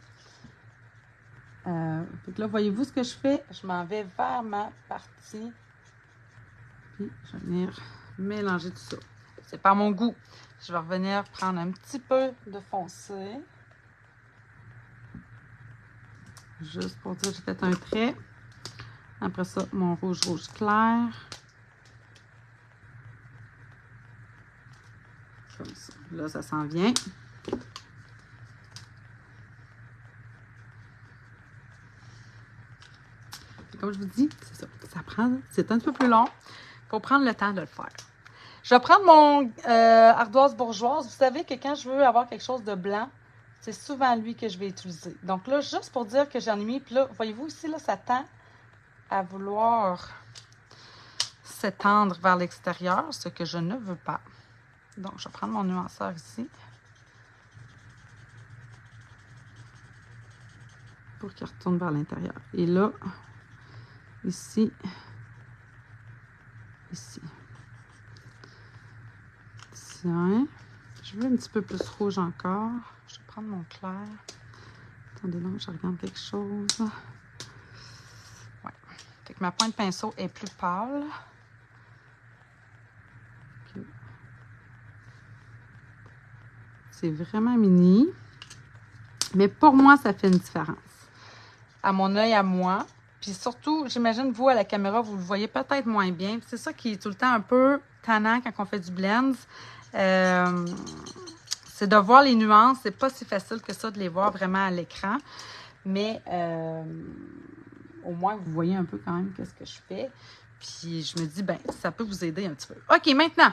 Fait que là, voyez-vous ce que je fais? Je m'en vais vers ma partie. Puis je vais venir mélanger tout ça. C'est pas mon goût. Je vais revenir prendre un petit peu de foncé. Juste pour dire que j'ai fait un trait. Après ça, mon rouge clair. Comme ça. Là, ça s'en vient. comme je vous dis, c'est ça. C'est un peu plus long. Il faut prendre le temps de le faire. Je vais prendre mon ardoise bourgeoise. Vous savez que quand je veux avoir quelque chose de blanc, c'est souvent lui que je vais utiliser. Donc là, juste pour dire que j'en ai mis, puis là, voyez-vous ici, là, ça tend à vouloir s'étendre vers l'extérieur, ce que je ne veux pas. Donc, je vais prendre mon nuanceur ici pour qu'il retourne vers l'intérieur. Et là, ici, ici. Tiens, je veux un petit peu plus rouge encore. Je vais prendre mon clair. Attendez, non, je regarde quelque chose. Ouais. Fait que ma pointe de pinceau est plus pâle. Okay. C'est vraiment mini. Mais pour moi, ça fait une différence. À mon œil, à moi. Puis surtout, j'imagine, vous, à la caméra, vous le voyez peut-être moins bien. C'est ça qui est tout le temps un peu tannant quand on fait du blend. C'est de voir les nuances. C'est pas si facile que ça de les voir vraiment à l'écran. Mais au moins, vous voyez un peu quand même qu'est-ce que je fais. Puis je me dis, ben ça peut vous aider un petit peu. OK, maintenant,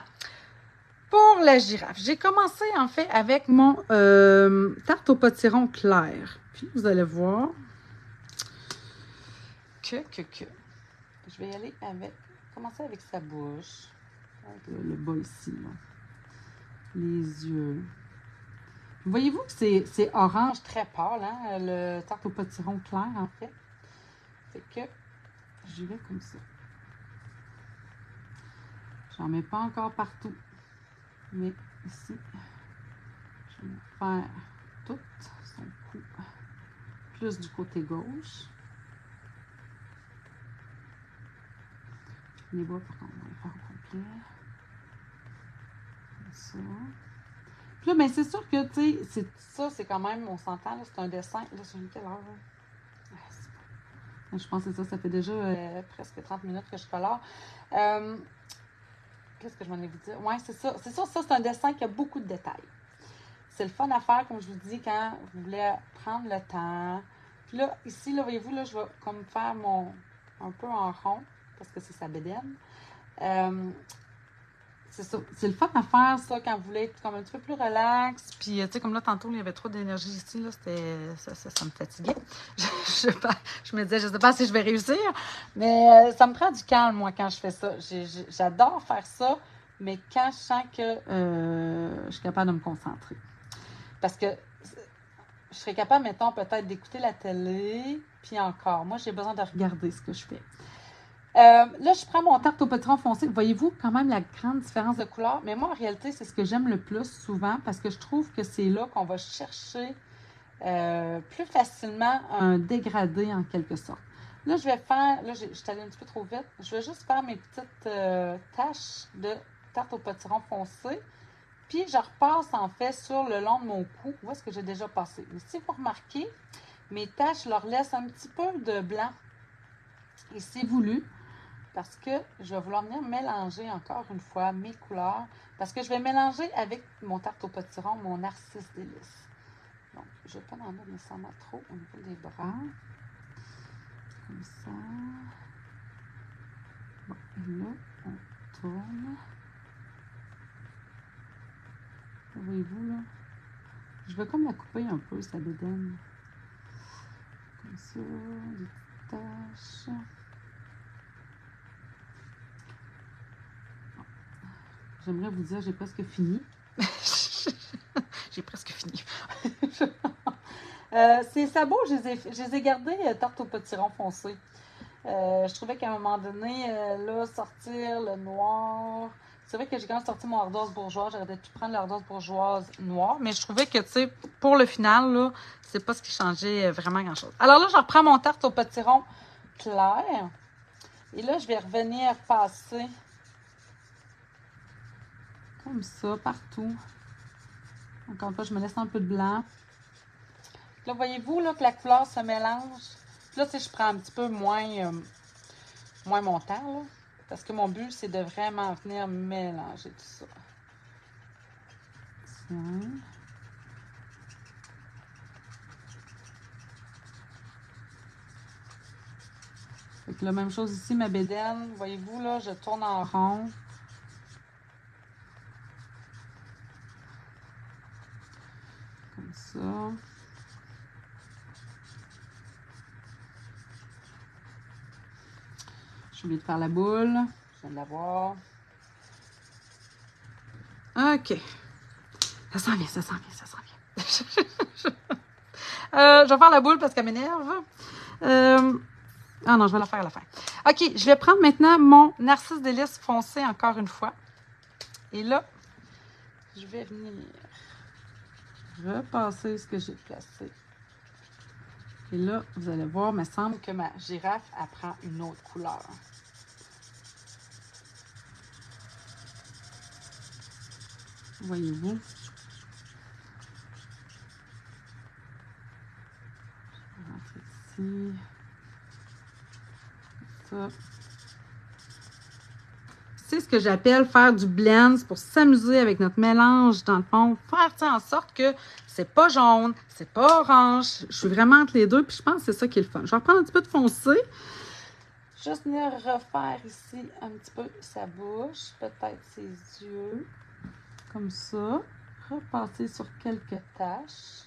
pour la girafe, j'ai commencé en fait avec mon tarte au potiron clair. Puis vous allez voir que je vais y aller avec, commencer avec sa bouche, avec le bas ici, là. Les yeux. Voyez-vous que c'est orange très pâle, hein, le tarte au potiron clair, en fait. Fait que j'y vais comme ça. J'en mets pas encore partout. Mais ici, je vais faire tout son cou. Plus du côté gauche. Les bas, par contre, on va les faire au complet. Comme ça. Puis là, ben, c'est sûr que, tu sais, ça, c'est quand même, on s'entend, c'est un dessin. Là, c'est quelle heure, là? Je pense que ça fait déjà presque 30 minutes que je colore. Qu'est-ce que je m'en ai vous dire? Oui, c'est ça. C'est sûr, ça, c'est un dessin qui a beaucoup de détails. C'est le fun à faire, comme je vous dis, quand vous voulez prendre le temps. Puis là, ici, là, voyez-vous, là, je vais comme faire un peu en rond, parce que c'est sa bédaine. C'est ça. C'est le fun à faire, ça, quand vous voulez être comme un petit peu plus relax. Puis, tu sais, comme là, tantôt, il y avait trop d'énergie ici, là, ça me fatiguait. Je me disais, je sais pas si je vais réussir, mais ça me prend du calme, moi, quand je fais ça. J'adore faire ça, mais quand je sens que je suis capable de me concentrer. Parce que je serais capable, mettons, peut-être d'écouter la télé, puis encore. Moi, j'ai besoin de regarder ce que je fais. Là, je prends mon tarte au potiron foncé. Voyez-vous quand même la grande différence de couleur? Mais moi, en réalité, c'est ce que j'aime le plus souvent parce que je trouve que c'est là qu'on va chercher plus facilement un dégradé en quelque sorte. Là, je vais faire, là, je suis allée un petit peu trop vite. Je vais juste faire mes petites taches de tarte au potiron foncé. Puis, je repasse en fait sur le long de mon cou. Où est-ce que j'ai déjà passé? Mais si vous remarquez, mes taches leur laissent un petit peu de blanc. Et c'est voulu. Parce que je vais vouloir venir mélanger encore une fois mes couleurs. Parce que je vais mélanger avec mon tarte au potiron, mon Narcisse Délice. Donc, je ne vais pas en mettre nécessairement trop au niveau des bras. Comme ça. Bon, et là, on tourne. Voyez-vous, là? Je vais comme la couper un peu, sa bédaine. Comme ça, des petites taches. J'aimerais vous dire, j'ai presque fini. J'ai presque fini. Ces sabots, je les ai gardés tarte au potiron foncé. Je trouvais qu'à un moment donné, là, sortir le noir. C'est vrai que j'ai quand même sorti mon ardoise bourgeoise. J'aurais peut-être pu prendre l'ardoise bourgeoise noire. Mais je trouvais que, tu sais, pour le final, là, c'est pas ce qui changeait vraiment grand-chose. Alors là, je reprends mon tarte au potiron clair. Et là, je vais revenir passer comme ça, partout. Encore une fois, je me laisse un peu de blanc. Là, voyez-vous là, que la couleur se mélange. Là, tu sais, je prends un petit peu moins mon temps, là, parce que mon but, c'est de vraiment venir mélanger tout ça. Tiens. Fait que la même chose ici, ma bédaine. Voyez-vous, là, je tourne en rond. Comme ça. J'ai oublié de faire la boule. Je viens de la voir. OK. Ça sent bien, ça sent bien, ça sent bien. Je vais faire la boule parce qu'elle m'énerve. Ah non, je vais la faire à la fin. OK, je vais prendre maintenant mon Narcisse Délice foncé encore une fois. Et là, je vais venir repasser ce que j'ai placé. Et là, vous allez voir, il me semble que ma girafe, elle prend une autre couleur. Voyez-vous? Je vais rentrer ici. Ça. C'est ce que j'appelle faire du blend, c'est pour s'amuser avec notre mélange, dans le fond, faire en sorte que c'est pas jaune, c'est pas orange. Je suis vraiment entre les deux, puis je pense que c'est ça qui est le fun. Je vais reprendre un petit peu de foncé. Juste venir refaire ici un petit peu sa bouche, peut-être ses yeux, comme ça. Repasser sur quelques taches.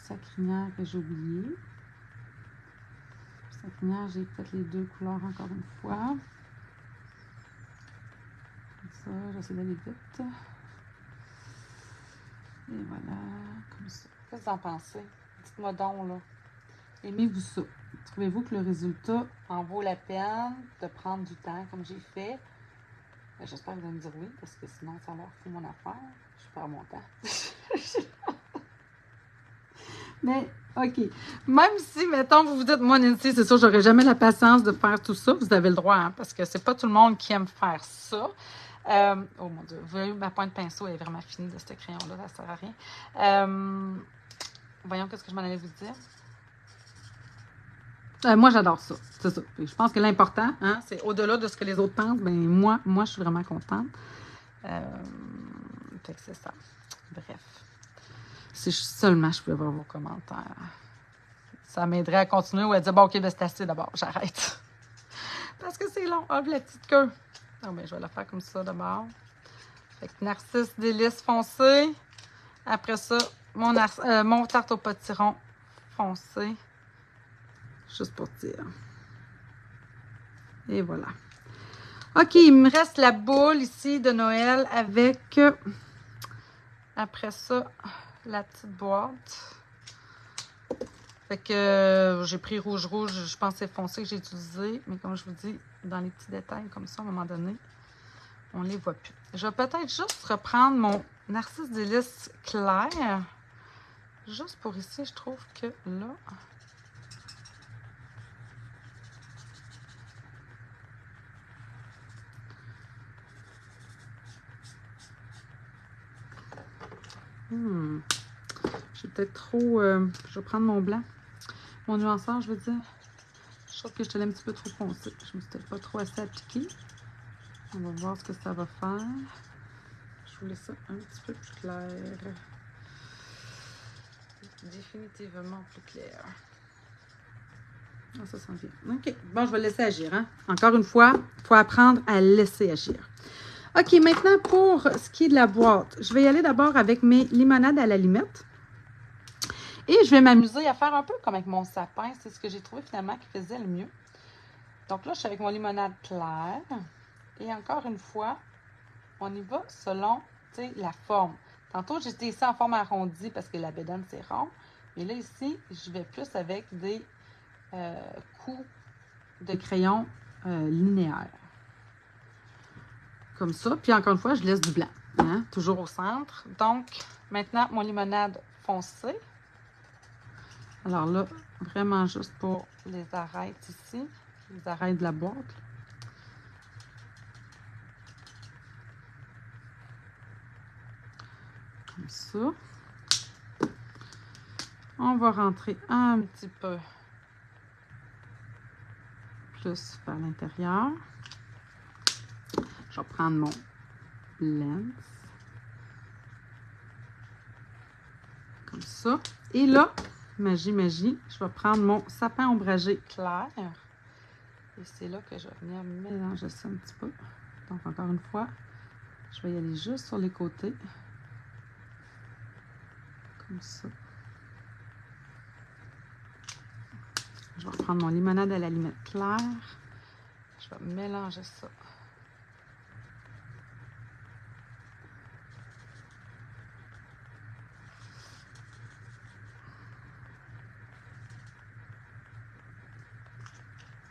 Sa crinière que j'ai oubliée. Sa crinière, j'ai peut-être les deux couleurs encore une fois. Comme ça, j'essaie d'aller vite. Et voilà, comme ça. Qu'est-ce que vous en pensez? Dites-moi donc, là. Aimez-vous ça? Trouvez-vous que le résultat en vaut la peine de prendre du temps comme j'ai fait? J'espère que vous allez me dire oui, parce que sinon, ça a l'air fou mon affaire. Je perds mon temps. Mais, OK. Même si, mettons, vous vous dites, moi, Nancy, c'est sûr, j'aurais jamais la patience de faire tout ça. Vous avez le droit, hein, parce que c'est pas tout le monde qui aime faire ça. Oh mon Dieu, vous voyez, ma pointe de pinceau est vraiment finie de ce crayon-là, ça sert à rien. Voyons, qu'est-ce que je m'en allais vous dire. Moi, j'adore ça. C'est ça. Puis je pense que l'important, hein, c'est au-delà de ce que les autres pensent, ben moi, je suis vraiment contente. Fait que c'est ça. Bref. Si seulement je pouvais voir vos commentaires. Ça m'aiderait à continuer ou à dire, bon, OK, ben c'est assez d'abord, j'arrête. Parce que c'est long. Hop, la petite queue. Non, mais je vais la faire comme ça d'abord. Fait que Narcisse Délice foncé. Après ça, mon tarte au potiron foncé. Juste pour dire. Et voilà. OK, il me reste la boule ici de Noël avec, après ça, la petite boîte. Fait que j'ai pris rouge, je pense que c'est foncé que j'ai utilisé. Mais comme je vous dis, dans les petits détails comme ça, à un moment donné, on les voit plus. Je vais peut-être juste reprendre mon Narcisse Délice clair. Juste pour ici, je trouve que là... J'ai peut-être trop... je vais prendre mon blanc. Mon nuanceur, je veux dire. Je trouve que je te l'ai un petit peu trop foncé. Je me suis peut-être pas trop assez appliquée. On va voir ce que ça va faire. Je voulais ça un petit peu plus clair. Définitivement plus clair. Ah, ça sent bien. OK. Bon, je vais le laisser agir. Hein? Encore une fois, il faut apprendre à laisser agir. OK, maintenant, pour ce qui est de la boîte, je vais y aller d'abord avec mes limonades à la limette. Et je vais m'amuser à faire un peu comme avec mon sapin. C'est ce que j'ai trouvé finalement qui faisait le mieux. Donc là, je suis avec mon limonade claire. Et encore une fois, on y va selon la forme. Tantôt, j'étais ici en forme arrondie parce que la bédaine, c'est rond. Mais là, ici, je vais plus avec des coups de crayon linéaires. Comme ça. Puis encore une fois, je laisse du blanc. Hein, toujours au centre. Donc, maintenant, mon limonade foncée. Alors là, vraiment juste pour les arêtes ici. Les arêtes de la boîte. Comme ça. On va rentrer un petit peu plus vers l'intérieur. Je vais prendre mon lens. Comme ça. Et là, magie, magie. Je vais prendre mon sapin ombragé clair. Et c'est là que je vais venir mélanger ça un petit peu. Donc, encore une fois, je vais y aller juste sur les côtés. Comme ça. Je vais prendre mon limonade à la limette claire. Je vais mélanger ça.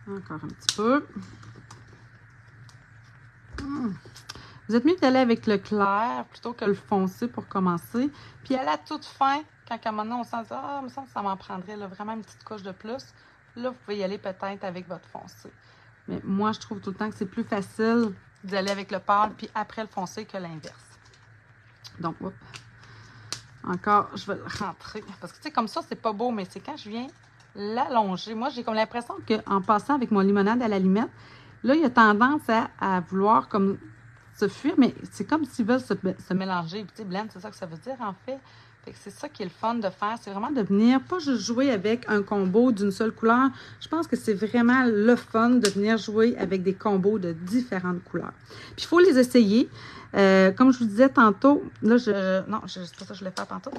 Encore un petit peu. Vous êtes mieux d'aller avec le clair plutôt que le foncé pour commencer. Puis à la toute fin, quand à un moment donné, on sent ah, me semble que ça m'en prendrait là, vraiment une petite couche de plus. Là, vous pouvez y aller peut-être avec votre foncé. Mais moi, je trouve tout le temps que c'est plus facile d'y aller avec le pâle puis après le foncé que l'inverse. Donc, hop. Encore, je vais le rentrer. Parce que, tu sais, comme ça, c'est pas beau, mais c'est quand je viens l'allonger. Moi, j'ai comme l'impression qu'en passant avec mon limonade à la limette, là, il y a tendance à vouloir comme se fuir, mais c'est comme s'ils veulent se mélanger. Tu sais, blend, c'est ça que ça veut dire, en fait. Fait que c'est ça qui est le fun de faire. C'est vraiment de venir, pas juste jouer avec un combo d'une seule couleur. Je pense que c'est vraiment le fun de venir jouer avec des combos de différentes couleurs. Puis, il faut les essayer. Comme je vous disais tantôt, là, non, c'est pas ça que je voulais faire tantôt.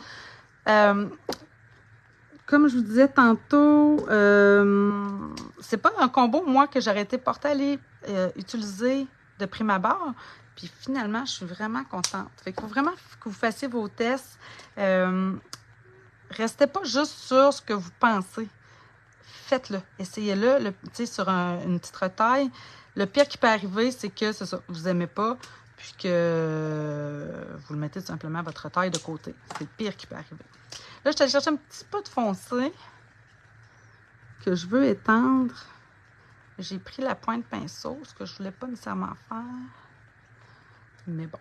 Comme je vous disais tantôt, c'est pas un combo, moi, que j'aurais été portée à aller utiliser de prime abord. Puis finalement, je suis vraiment contente. Fait qu'il faut vraiment que vous fassiez vos tests. Restez pas juste sur ce que vous pensez. Faites-le. Essayez-le, tu sais, sur une petite retaille. Le pire qui peut arriver, c'est que c'est ça, vous n'aimez pas, puis que vous le mettez tout simplement à votre retaille de côté. C'est le pire qui peut arriver. Là, je suis allée chercher un petit peu de foncé que je veux étendre. J'ai pris la pointe pinceau, ce que je ne voulais pas nécessairement faire. Mais bon.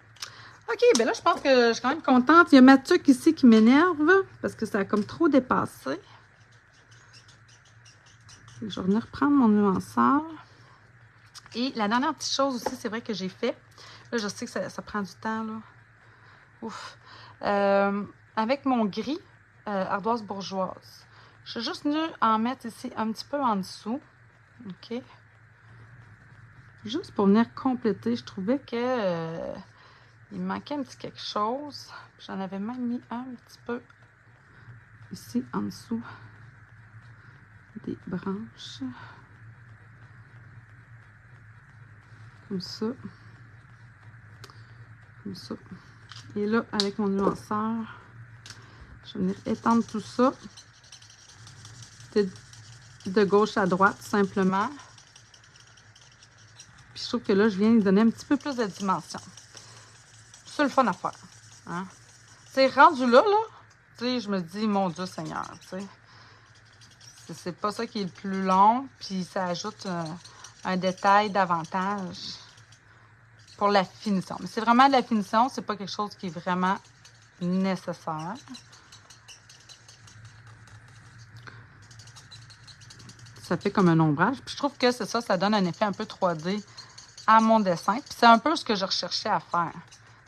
OK, bien là, je pense que je suis quand même contente. Il y a ma tuque ici qui m'énerve parce que ça a comme trop dépassé. Je vais venir prendre mon nuanceur. Et la dernière petite chose aussi, c'est vrai que j'ai fait. Là, je sais que ça prend du temps, là. Ouf. Avec mon gris ardoise bourgeoise. Je suis juste venue en mettre ici un petit peu en dessous. OK. Juste pour venir compléter, je trouvais que il me manquait un petit quelque chose. J'en avais même mis un petit peu ici en dessous des branches. Comme ça. Comme ça. Et là, avec mon nuanceur, je vais venir étendre tout ça de gauche à droite, simplement. Puis je trouve que là, je viens lui donner un petit peu plus de dimension. C'est le fun à faire. Hein? C'est rendu là, tu sais, je me dis, mon Dieu Seigneur, tu sais. C'est pas ça qui est le plus long, puis ça ajoute un détail davantage pour la finition. Mais c'est vraiment de la finition, c'est pas quelque chose qui est vraiment nécessaire. Ça fait comme un ombrage. Puis je trouve que c'est ça, ça donne un effet un peu 3D à mon dessin. Puis c'est un peu ce que je recherchais à faire.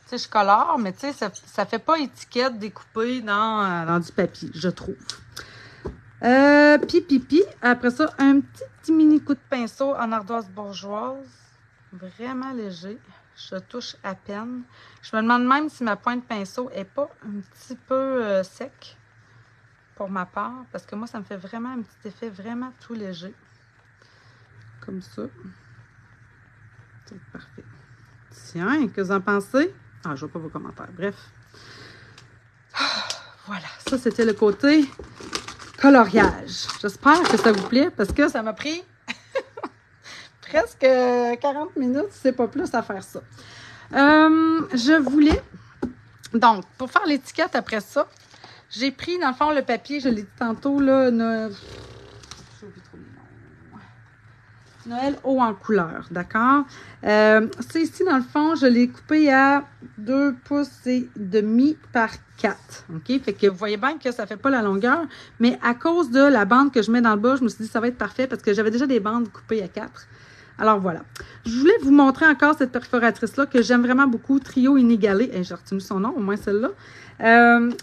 Tu sais, je colore, mais tu sais, ça fait pas étiquette découpée dans du papier, je trouve. Puis, après ça, un petit mini coup de pinceau en ardoise bourgeoise. Vraiment léger. Je touche à peine. Je me demande même si ma pointe pinceau est pas un petit peu sec pour ma part. Parce que moi, ça me fait vraiment un petit effet vraiment tout léger. Comme ça. C'est parfait. Tiens, que vous en pensez? Ah, je vois pas vos commentaires. Bref. Voilà. Ça, c'était le côté coloriage. J'espère que ça vous plaît parce que ça m'a pris presque 40 minutes, si c'est pas plus, à faire ça. Je voulais... Donc, pour faire l'étiquette après ça, j'ai pris, dans le fond, le papier, je l'ai dit tantôt, là, Noël haut en couleur, d'accord? C'est ici, dans le fond, je l'ai coupé à 2 pouces et demi par 4. OK? Fait que vous voyez bien que ça ne fait pas la longueur, mais à cause de la bande que je mets dans le bas, je me suis dit que ça va être parfait parce que j'avais déjà des bandes coupées à 4. Alors voilà. Je voulais vous montrer encore cette perforatrice-là que j'aime vraiment beaucoup, Trio Inégalé. J'ai retenu son nom, au moins celle-là.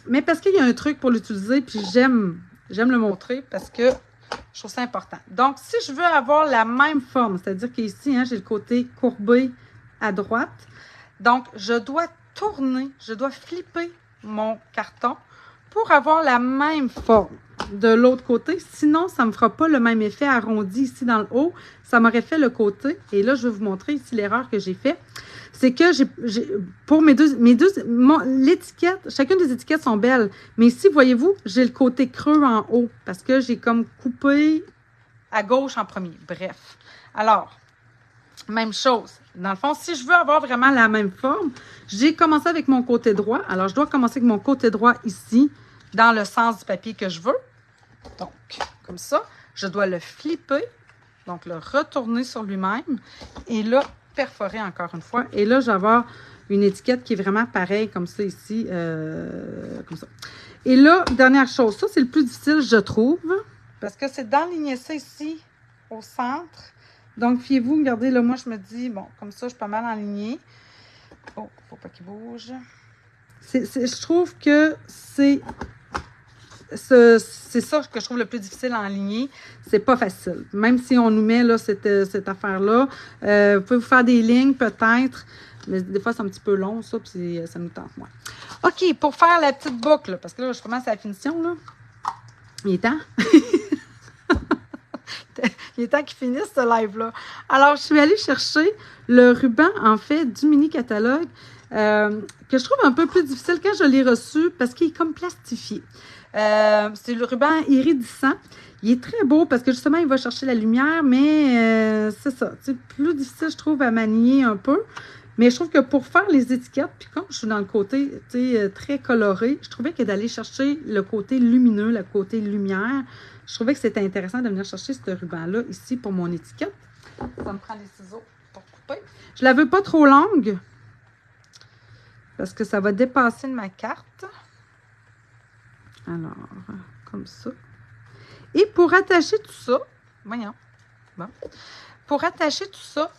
Mais parce qu'il y a un truc pour l'utiliser, puis j'aime j'aime le montrer parce que je trouve ça important. Donc, si je veux avoir la même forme, c'est-à-dire qu'ici, hein, j'ai le côté courbé à droite. Donc, je dois tourner, je dois flipper mon carton pour avoir la même forme de l'autre côté. Sinon, ça ne me fera pas le même effet arrondi ici dans le haut. Ça m'aurait fait le côté. Et là, je vais vous montrer ici l'erreur que j'ai faite. C'est que pour l'étiquette, chacune des étiquettes sont belles. Mais ici, voyez-vous, j'ai le côté creux en haut parce que j'ai comme coupé à gauche en premier. Bref. Alors, même chose. Dans le fond, si je veux avoir vraiment la même forme, j'ai commencé avec mon côté droit. Alors, je dois commencer avec mon côté droit ici, dans le sens du papier que je veux. Donc, comme ça, je dois le flipper, donc le retourner sur lui-même. Et là, perforer encore une fois. Et là, je vais avoir une étiquette qui est vraiment pareille, comme ça ici, comme ça. Et là, dernière chose, ça, c'est le plus difficile, je trouve, parce que c'est d'enligner ça ici, au centre. Donc, fiez-vous, regardez, là, moi, je me dis, bon, comme ça, je suis pas mal enlignée. Oh, il ne faut pas qu'il bouge. Je trouve que c'est ça que je trouve le plus difficile à enligner. C'est pas facile. Même si on nous met, là, cette affaire-là, vous pouvez vous faire des lignes, peut-être, mais des fois, c'est un petit peu long, ça, puis ça nous tente moins. OK, pour faire la petite boucle, parce que là, je commence à la finition, là. Il est temps. Il est temps qu'il finisse ce live-là. Alors, je suis allée chercher le ruban, en fait, du mini-catalogue, que je trouve un peu plus difficile quand je l'ai reçu, parce qu'il est comme plastifié. C'est le ruban iridissant. Il est très beau, parce que justement, il va chercher la lumière, mais c'est ça. C'est plus difficile, je trouve, à manier un peu. Mais je trouve que pour faire les étiquettes, puis comme je suis dans le côté très coloré, je trouvais que d'aller chercher le côté lumineux, le côté lumière, je trouvais que c'était intéressant de venir chercher ce ruban-là ici pour mon étiquette. Ça me prend des ciseaux pour couper. Je ne la veux pas trop longue parce que ça va dépasser de ma carte. Alors, comme ça. Et pour attacher tout ça, voyons, bon, pour attacher tout ça,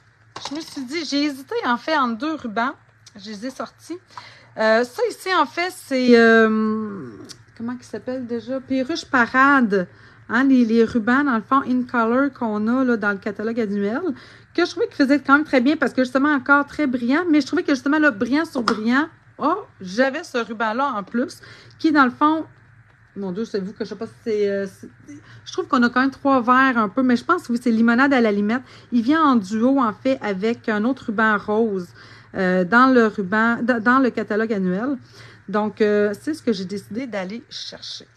je me suis dit, j'ai hésité en fait entre deux rubans. Je les ai sortis. Ça ici, en fait, c'est, comment il s'appelle déjà? Perruche Parade. Hein, les rubans, dans le fond, in color qu'on a là, dans le catalogue annuel, que je trouvais qu'il faisait quand même très bien parce que justement, encore très brillant, mais je trouvais que justement, là, brillant sur brillant, oh, j'avais ce ruban-là en plus, qui dans le fond, mon Dieu, c'est vous que je sais pas si c'est. Je trouve qu'on a quand même 3 verres un peu, mais je pense que oui, c'est limonade à la limette. Il vient en duo, en fait, avec un autre ruban rose dans le catalogue annuel. Donc, c'est ce que j'ai décidé d'aller chercher.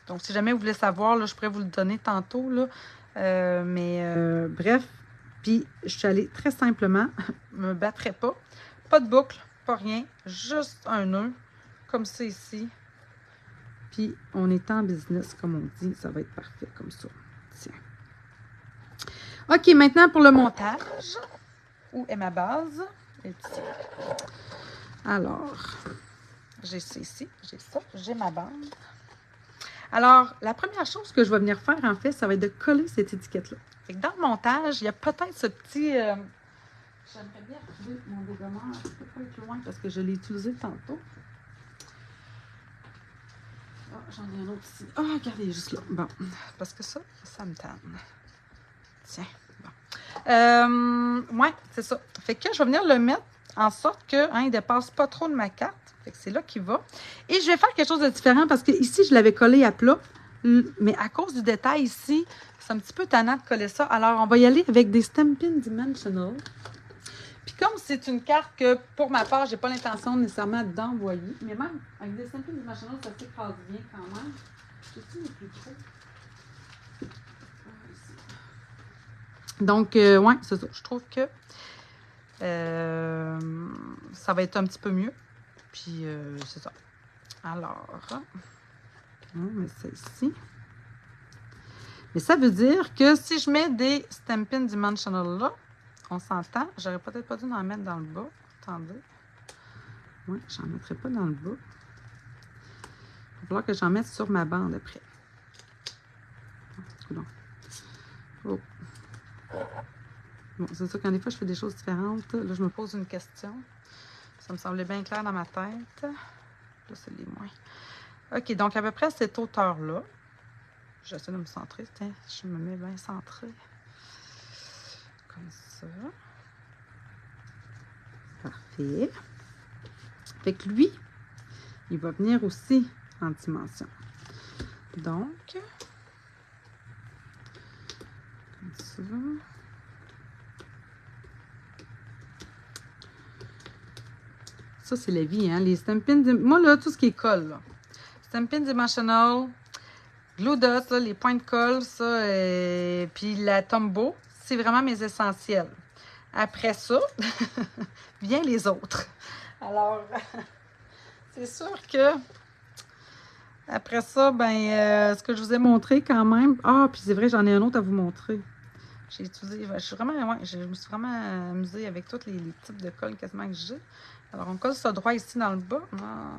Donc, si jamais vous voulez savoir, là, je pourrais vous le donner tantôt. Là, bref, puis je suis allée très simplement, je ne me battrai pas. Pas de boucle, pas rien, juste un nœud, comme ça ici. Puis, on est en business, comme on dit, ça va être parfait comme ça. Tiens. OK, maintenant pour le montage. Où est ma base? Alors, j'ai ça ici, j'ai ça, j'ai ma base. Alors, la première chose que je vais venir faire, en fait, ça va être de coller cette étiquette-là. Dans le montage, il y a peut-être ce petit... J'aimerais bien retrouver mon dégommeur. Je ne peux pas être loin parce que je l'ai utilisé tantôt. Ah, j'en ai un autre ici. Ah, regardez, il est juste là. Bon, parce que ça me tanne. Tiens, bon. Ouais, c'est ça. Fait que je vais venir le mettre en sorte qu'il ne dépasse pas trop de ma carte. Fait que c'est là qu'il va. Et je vais faire quelque chose de différent parce que ici, je l'avais collé à plat. Mais à cause du détail ici, c'est un petit peu tannant de coller ça. Alors, on va y aller avec des Stampin' Dimensional. Puis comme c'est une carte que, pour ma part, je n'ai pas l'intention nécessairement d'envoyer. Mais même avec des Stampin' Dimensional, ça s'écrase bien quand même. C'est-tu les plus gros? Donc, ouais, c'est ça. Je trouve que ça va être un petit peu mieux. Puis, c'est ça. Alors, on met ça ici. Mais ça veut dire que si je mets des Stampin' Dimensional là, on s'entend. J'aurais peut-être pas dû en mettre dans le bas. Attendez. Oui, j'en mettrai pas dans le bas. Il va falloir que j'en mette sur ma bande après. Oh. Bon, c'est sûr quand des fois je fais des choses différentes. Là, je me pose une question. Ça me semblait bien clair dans ma tête. Là, c'est les moins. OK, donc à peu près à cette hauteur-là. J'essaie de me centrer. Tiens, je me mets bien centré. Comme ça. Parfait. Fait que lui, il va venir aussi en dimension. Donc, comme ça. Ça, c'est la vie, hein? Les Stampin'... Moi, là, tout ce qui est colle, là. Stampin' Dimensional, Glue Dot, là, les points de colle, ça, puis la Tombow, c'est vraiment mes essentiels. Après ça, viennent les autres. Alors, c'est sûr que après ça, ben, ce que je vous ai montré quand même... Ah, puis c'est vrai, j'en ai un autre à vous montrer. J'ai utilisé... Je suis vraiment... Ouais, je me suis vraiment amusée avec tous les types de colle quasiment que j'ai. Alors, on colle ça droit ici dans le bas. Ah,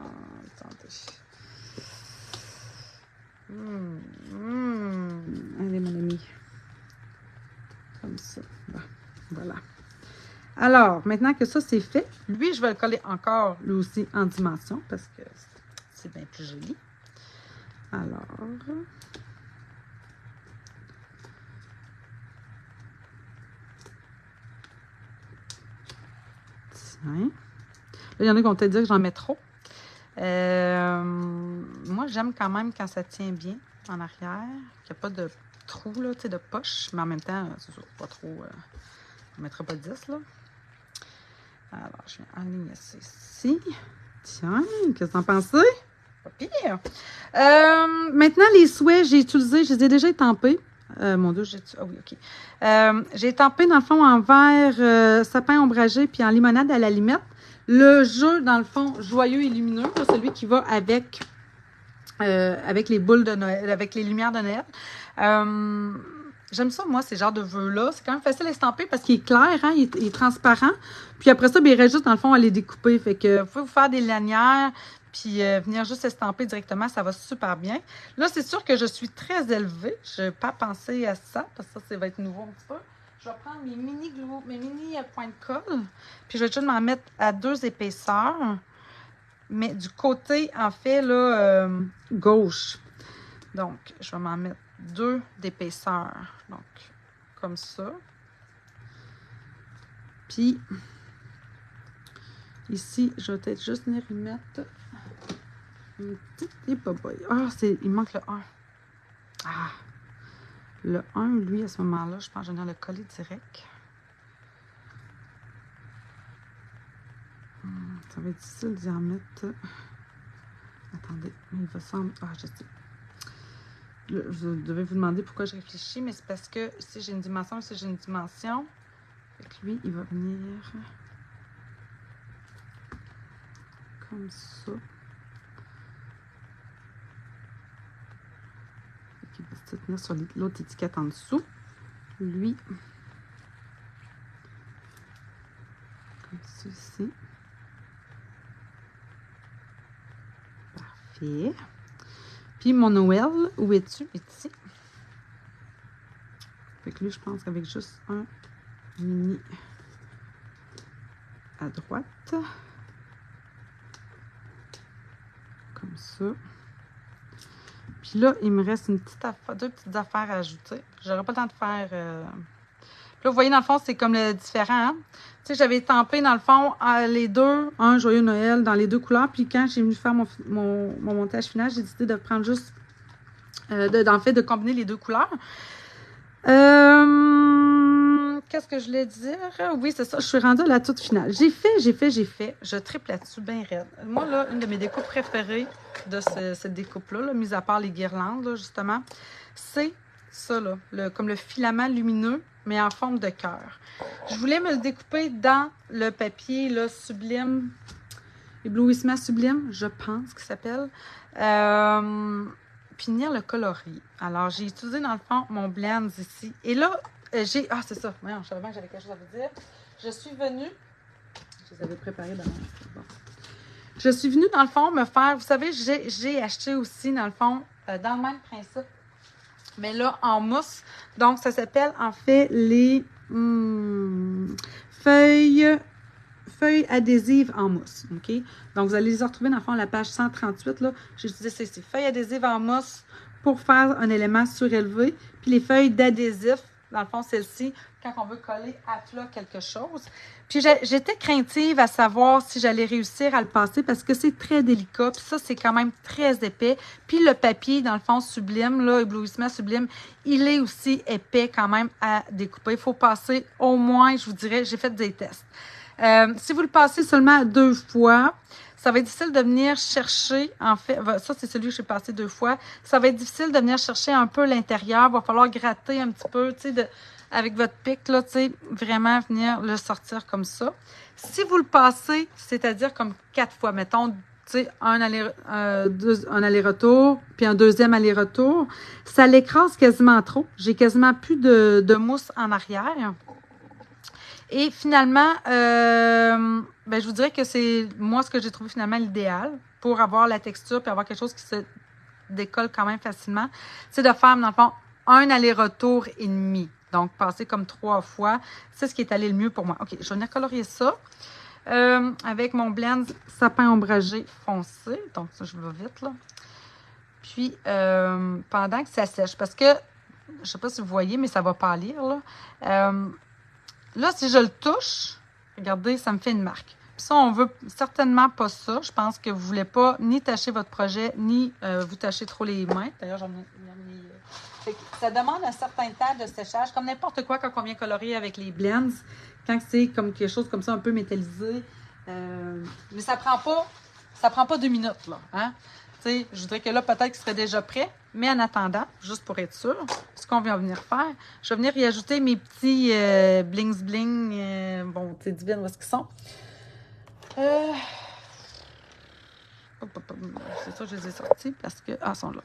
attendez. Allez, mon ami. Comme ça. Bon, voilà. Alors, maintenant que ça, c'est fait, lui, je vais le coller encore, lui aussi, en dimension, parce que c'est bien plus joli. Alors... Tiens. Là, il y en a qui vont peut-être dire que j'en mets trop. Moi, j'aime quand même quand ça tient bien en arrière, qu'il n'y a pas de trou, là, tu sais, de poche. Mais en même temps, c'est sûr, pas trop... on ne mettra pas 10, là. Alors, je viens aligner ça ici. Tiens, qu'est-ce que t'en pensez? Pas pire. Maintenant, les souhaits, j'ai utilisé, je les ai déjà étampés. Mon Dieu, j'ai... Ah oui, OK. J'ai étampé, dans le fond, en vert sapin ombragé puis en limonade à la limette. Le jeu, dans le fond, joyeux et lumineux, celui qui va avec les boules de Noël, avec les lumières de Noël. J'aime ça, moi, ces genres de vœux-là. C'est quand même facile à estamper parce qu'il est clair, hein, il est transparent. Puis après ça, bien, il reste juste, dans le fond, à les découper. Fait que vous pouvez vous faire des lanières puis venir juste estamper directement, ça va super bien. Là, c'est sûr que je suis très élevée. Je n'ai pas pensé à ça parce que ça va être nouveau un petit peu. Je vais prendre mes mini points de colle, puis je vais juste m'en mettre à 2 épaisseurs, mais du côté, en fait, là, gauche. Donc, je vais m'en mettre 2 d'épaisseur, donc, comme ça. Puis, ici, je vais peut-être juste venir y mettre une petite boboille. Ah, il manque le 1. Ah! Le 1, lui, à ce moment-là, je pense que je vais venir le coller direct. Ça va être difficile d'y en mettre. Attendez, il va sembler... Ah, je sais. Je devais vous demander pourquoi je réfléchis, mais c'est parce que si j'ai une dimension, si j'ai une dimension, fait que lui, il va venir comme ça. Il va se tenir sur l'autre étiquette en dessous. Lui, comme ceci. Parfait. Puis mon Noël, où es-tu? Ici. Fait que lui, je pense qu'avec juste un mini à droite. Comme ça. Puis là, il me reste une petite affaire, 2 petites affaires à ajouter. J'aurai pas le temps de faire... Là, vous voyez, dans le fond, c'est comme le différent. Hein? Tu sais, j'avais estampé, dans le fond, les deux, un Joyeux Noël dans les 2 couleurs. Puis quand j'ai venu faire mon montage final, j'ai décidé de prendre juste... en fait, de combiner les 2 couleurs. Qu'est-ce que je voulais dire? Oui, c'est ça. Je suis rendue à la toute finale. J'ai fait. Je triple là-dessus bien raide. Moi, là, une de mes découpes préférées de cette découpe-là, mis à part les guirlandes, là, justement, c'est ça, là, comme le filament lumineux, mais en forme de cœur. Je voulais me le découper dans le papier là, Sublime, Éblouissement Sublime, je pense qu'il s'appelle. Puis venir le colorier. Alors, j'ai utilisé, dans le fond, mon blend ici. Et là, j'ai... Ah, c'est ça. Voyons, je savais bien que j'avais quelque chose à vous dire. Je suis venue... Je les avais préparés d'avance. Bon. Je suis venue, dans le fond, me faire... Vous savez, j'ai acheté aussi, dans le fond, dans le même principe, mais là, en mousse. Donc, ça s'appelle, en fait, les feuilles adhésives en mousse. OK? Donc, vous allez les retrouver, dans le fond, à la page 138. J'ai utilisé ces feuilles adhésives en mousse pour faire un élément surélevé. Puis les feuilles d'adhésif, dans le fond, celle-ci, quand on veut coller à plat quelque chose. Puis j'étais craintive à savoir si j'allais réussir à le passer parce que c'est très délicat. Puis ça, c'est quand même très épais. Puis le papier, dans le fond, sublime, là, éblouissement sublime, il est aussi épais quand même à découper. Il faut passer au moins, je vous dirais, j'ai fait des tests. Si vous le passez seulement 2 fois, ça va être difficile de venir chercher, en fait, ça c'est celui que j'ai passé 2 fois, ça va être difficile de venir chercher un peu l'intérieur, il va falloir gratter un petit peu, tu sais, avec votre pic, là, tu sais, vraiment venir le sortir comme ça. Si vous le passez, c'est-à-dire comme 4 fois, mettons, tu sais, un aller-retour, puis un deuxième aller-retour, ça l'écrase quasiment trop. J'ai quasiment plus de mousse en arrière. Et finalement, ben, je vous dirais que c'est moi ce que j'ai trouvé finalement l'idéal pour avoir la texture et avoir quelque chose qui se décolle quand même facilement. C'est de faire, dans le fond, un aller-retour et demi. Donc, passer comme 3 fois. C'est ce qui est allé le mieux pour moi. OK, je vais venir colorier ça avec mon blend sapin ombragé foncé. Donc, ça, je vais vite, là. Puis, pendant que ça sèche, parce que, je ne sais pas si vous voyez, mais ça va pâlir, là. Là, si je le touche, regardez, ça me fait une marque. Puis ça, on veut certainement pas ça. Je pense que vous ne voulez pas ni tacher votre projet, ni vous tacher trop les mains. D'ailleurs, j'en ai... Ça demande un certain temps de séchage, comme n'importe quoi quand on vient colorier avec les blends. Quand c'est comme quelque chose comme ça, un peu métallisé. Mais ça prend pas 2 minutes, là. Hein? Tu sais, je voudrais que là, peut-être qu'il serait déjà prêt. Mais en attendant, juste pour être sûr, ce qu'on vient venir faire, je vais venir y ajouter mes petits blings bling. Bon, tu sais, divine, où est-ce qu'ils sont? C'est ça, je les ai sortis parce que... Ah, ils sont là.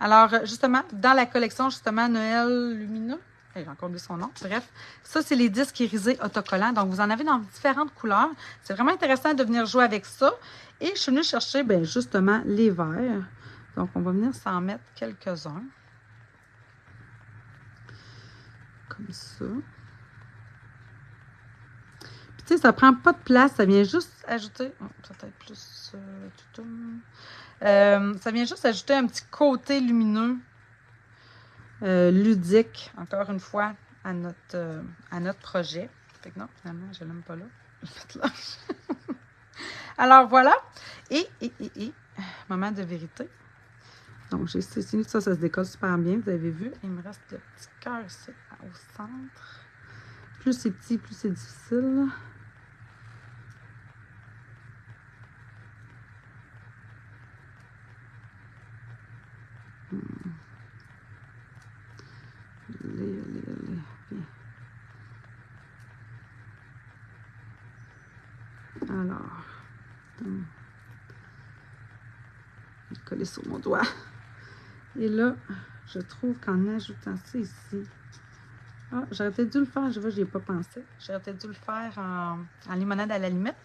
Alors, justement, dans la collection, justement, Noël Lumineux, j'ai encore oublié son nom, bref, ça, c'est les disques irisés autocollants. Donc, vous en avez dans différentes couleurs. C'est vraiment intéressant de venir jouer avec ça. Et je suis venue chercher, bien, justement, les verts. Donc, on va venir s'en mettre quelques-uns. Comme ça. Puis, tu sais, ça prend pas de place. Ça vient juste ajouter... peut-être plus... ça vient juste ajouter un petit côté lumineux, ludique, encore une fois, à notre projet. Fait que non, finalement, je ne l'aime pas là. Je vais mettre là. Alors, voilà. Et, moment de vérité. Donc, j'ai essayé ça, ça se décolle super bien, vous avez vu. Il me reste le petit cœur ici, au centre. Plus c'est petit, plus c'est difficile. Alors, je vais coller sur mon doigt. Et là, je trouve qu'en ajoutant ça ici, ah, j'aurais peut-être dû le faire, je vois, j'y ai pas pensé. J'aurais peut-être dû le faire en limonade à la limite.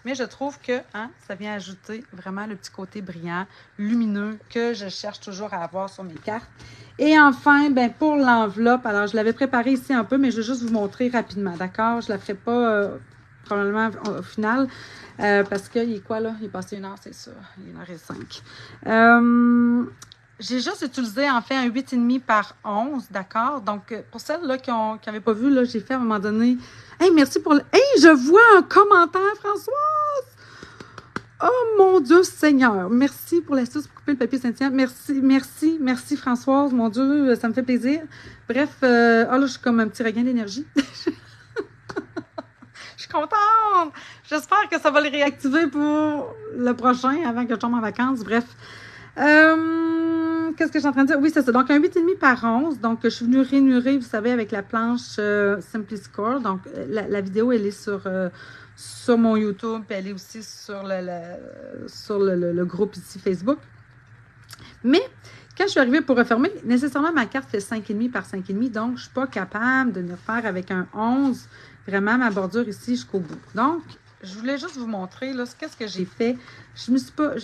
Mais je trouve que ça vient ajouter vraiment le petit côté brillant, lumineux, que je cherche toujours à avoir sur mes cartes. Et enfin, ben, pour l'enveloppe, alors je l'avais préparée ici un peu, mais je vais juste vous montrer rapidement, d'accord? Je ne la ferai pas probablement au final, parce qu'il est quoi là? Il est passé 1 heure, c'est ça. Il est 1h05. J'ai juste utilisé en fait un 8,5 par 11, d'accord? Donc, pour celles-là qui n'avaient pas vu, là, j'ai fait à un moment donné... Hey, merci pour le... Hey, je vois un commentaire, Françoise! Oh, mon Dieu Seigneur! Merci pour l'astuce pour couper le papier scintillant. Merci, Françoise. Mon Dieu, ça me fait plaisir. Bref, oh là, je suis comme un petit regain d'énergie. Je suis contente! J'espère que ça va le réactiver pour le prochain, avant que je tombe en vacances. Bref. Qu'est-ce que je suis en train de dire? Oui, c'est ça. Donc, un 8,5 par 11. Donc, je suis venue rainurer, vous savez, avec la planche Simpliscore. Donc, la vidéo, elle est sur mon YouTube, puis elle est aussi sur le groupe ici, Facebook. Mais, quand je suis arrivée pour refermer, nécessairement, ma carte fait 5,5 par 5,5. Donc, je ne suis pas capable de venir faire avec un 11, vraiment, ma bordure ici jusqu'au bout. Donc, je voulais juste vous montrer, là, qu'est-ce que j'ai fait. Je suis pas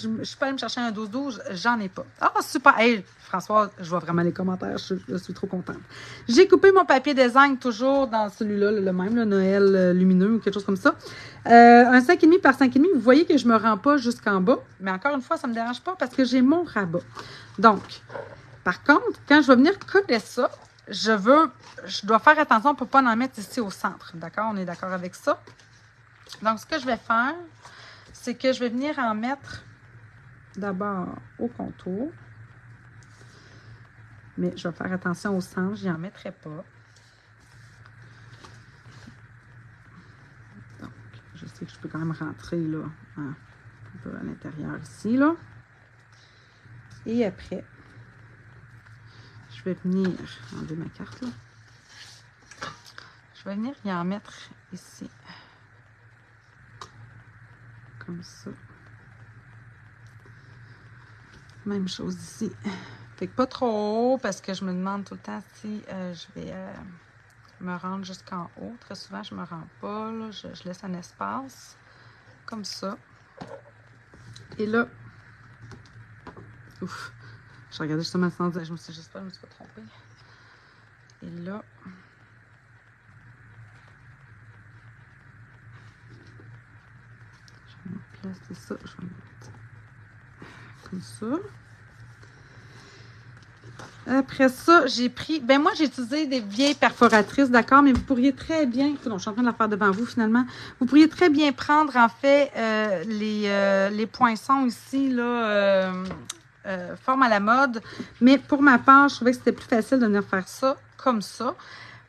allée me chercher un 12-12, j'en ai pas. Ah, super! Hey, Françoise, je vois vraiment les commentaires, je suis trop contente. J'ai coupé mon papier design toujours dans celui-là, le même, le Noël lumineux ou quelque chose comme ça. Un 5,5 par 5,5, vous voyez que je ne me rends pas jusqu'en bas, mais encore une fois, ça ne me dérange pas parce que j'ai mon rabat. Donc, Par contre, quand je vais venir coller ça, je dois faire attention pour ne pas en mettre ici au centre. D'accord? On est d'accord avec ça? Donc, ce que je vais faire, c'est que je vais venir en mettre d'abord au contour. Mais je vais faire attention au centre, je n'y en mettrai pas. Donc, je sais que je peux quand même rentrer là, un peu à l'intérieur ici, là. Et après, je vais venir enlever ma carte, là. Je vais venir y en mettre ici. Comme ça. Même chose ici. Fait que pas trop haut parce que je me demande tout le temps si je vais me rendre jusqu'en haut. Très souvent, je me rends pas. Là. Je laisse un espace. Comme ça. Et là, ouf, je regardais justement le sens. Je me suis pas trompée. Et là, je vais me placer ça. Je vais mettre comme ça. Après ça, j'ai pris... Ben moi, j'ai utilisé des vieilles perforatrices, d'accord? Mais vous pourriez très bien... Non, je suis en train de la faire devant vous, finalement. Vous pourriez très bien prendre, en fait, les poinçons ici, là, forme à la mode. Mais pour ma part, je trouvais que c'était plus facile de venir faire ça comme ça.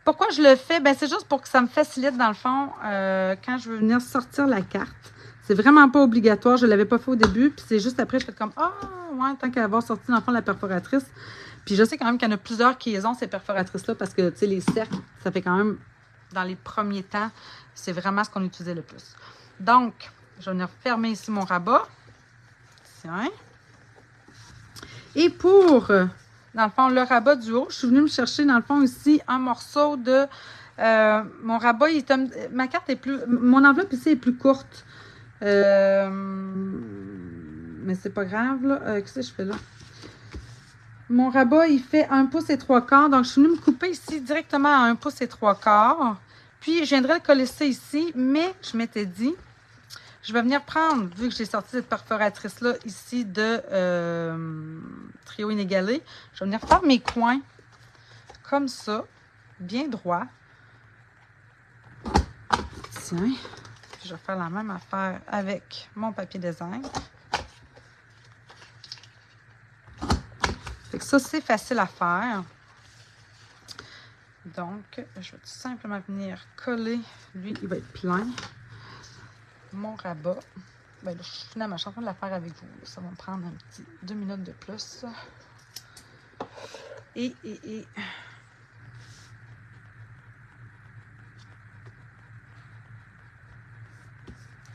Pourquoi je le fais? Ben c'est juste pour que ça me facilite, dans le fond, quand je veux venir sortir la carte. C'est vraiment pas obligatoire. Je ne l'avais pas fait au début. Puis c'est juste après, je fais comme, ah, ouais, tant qu'à avoir sorti, dans le fond, la perforatrice. Puis je sais quand même qu'il y en a plusieurs qui ont ces perforatrices-là parce que, tu sais, les cercles, ça fait quand même, dans les premiers temps, c'est vraiment ce qu'on utilisait le plus. Donc, je vais venir fermer ici mon rabat. Tiens. Et pour, dans le fond, le rabat du haut, je suis venue me chercher, dans le fond, ici, un morceau de... mon rabat, ma carte est plus... Mon enveloppe ici est plus courte. Mais c'est pas grave, là. Qu'est-ce que je fais là? Mon rabat, il fait 1 pouce et 3/4. Donc, je suis venue me couper ici directement à 1 pouce et 3/4. Puis, je viendrai le coller ça ici. Mais, je m'étais dit, je vais venir prendre, vu que j'ai sorti cette perforatrice-là ici de Trio Inégalé, je vais venir faire mes coins comme ça, bien droit. Tiens. Puis, je vais faire la même affaire avec mon papier design. Fait que ça, c'est facile à faire. Donc, je vais tout simplement venir coller. Lui, il va être plein. Mon rabat. Ben là, finalement, je suis en train de la faire avec vous. Ça va me prendre un petit 2 minutes de plus. Et.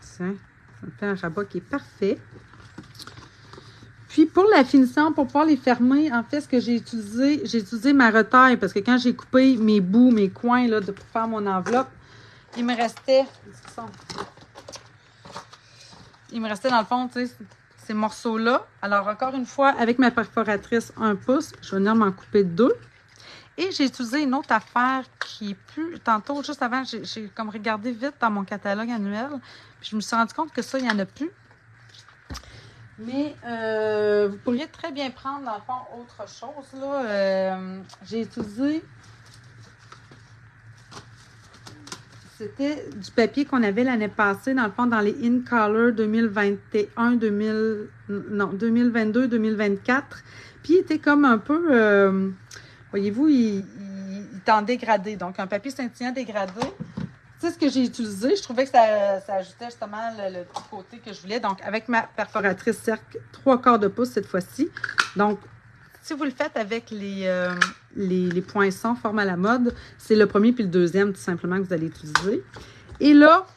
Ça me fait un rabat qui est parfait. Puis, pour la finition, pour pouvoir les fermer, en fait, ce que j'ai utilisé ma retaille parce que quand j'ai coupé mes bouts, mes coins, là, pour faire mon enveloppe, il me restait, dans le fond, tu sais, ces morceaux-là. Alors, encore une fois, avec ma perforatrice 1 pouce, je vais venir m'en couper 2. Et j'ai utilisé une autre affaire qui est plus... Tantôt, juste avant, j'ai comme regardé vite dans mon catalogue annuel. Puis je me suis rendu compte que ça, il n'y en a plus. Mais vous pourriez très bien prendre, dans le fond, autre chose. Là. J'ai utilisé... C'était du papier qu'on avait l'année passée, dans le fond, dans les In Color 2022-2024. Puis, il était comme un peu... voyez-vous, il est en dégradé. Donc, un papier scintillant dégradé. C'est ce que j'ai utilisé. Je trouvais que ça ajoutait justement le petit côté que je voulais. Donc, avec ma perforatrice cercle 3/4 de pouce cette fois-ci. Donc, si vous le faites avec les poinçons forme à la mode, c'est le premier puis le deuxième tout simplement que vous allez utiliser. Et là,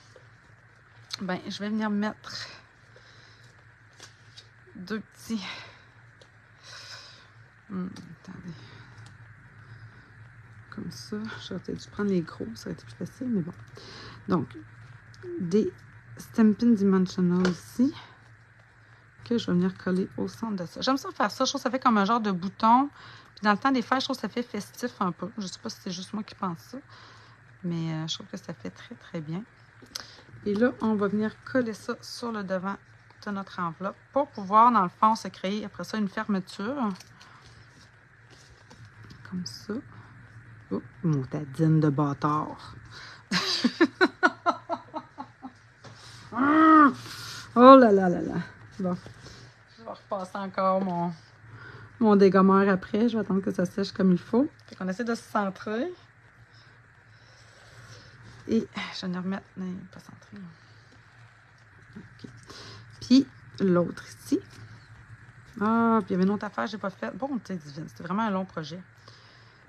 ben, je vais venir mettre 2 petits... attendez. Comme ça. J'aurais peut-être dû prendre les gros, ça aurait été plus facile, mais bon. Donc, des Stampin' Dimensional ici, que je vais venir coller au centre de ça. J'aime ça faire ça. Je trouve que ça fait comme un genre de bouton. Puis dans le temps des fêtes, je trouve que ça fait festif un peu. Je ne sais pas si c'est juste moi qui pense ça, mais je trouve que ça fait très, très bien. Et là, on va venir coller ça sur le devant de notre enveloppe pour pouvoir, dans le fond, se créer après ça une fermeture. comme ça. Oh, motadine de bâtard. Oh là là là là. Bon. Je vais repasser encore mon dégommeur après. Je vais attendre que ça sèche comme il faut. Fait qu'on essaie de se centrer. Et je vais en remettre. Non, pas centré. Okay. Puis l'autre ici. Ah, puis il y avait une autre affaire que je n'ai pas faite. Bon, tu sais, divine, c'était vraiment un long projet.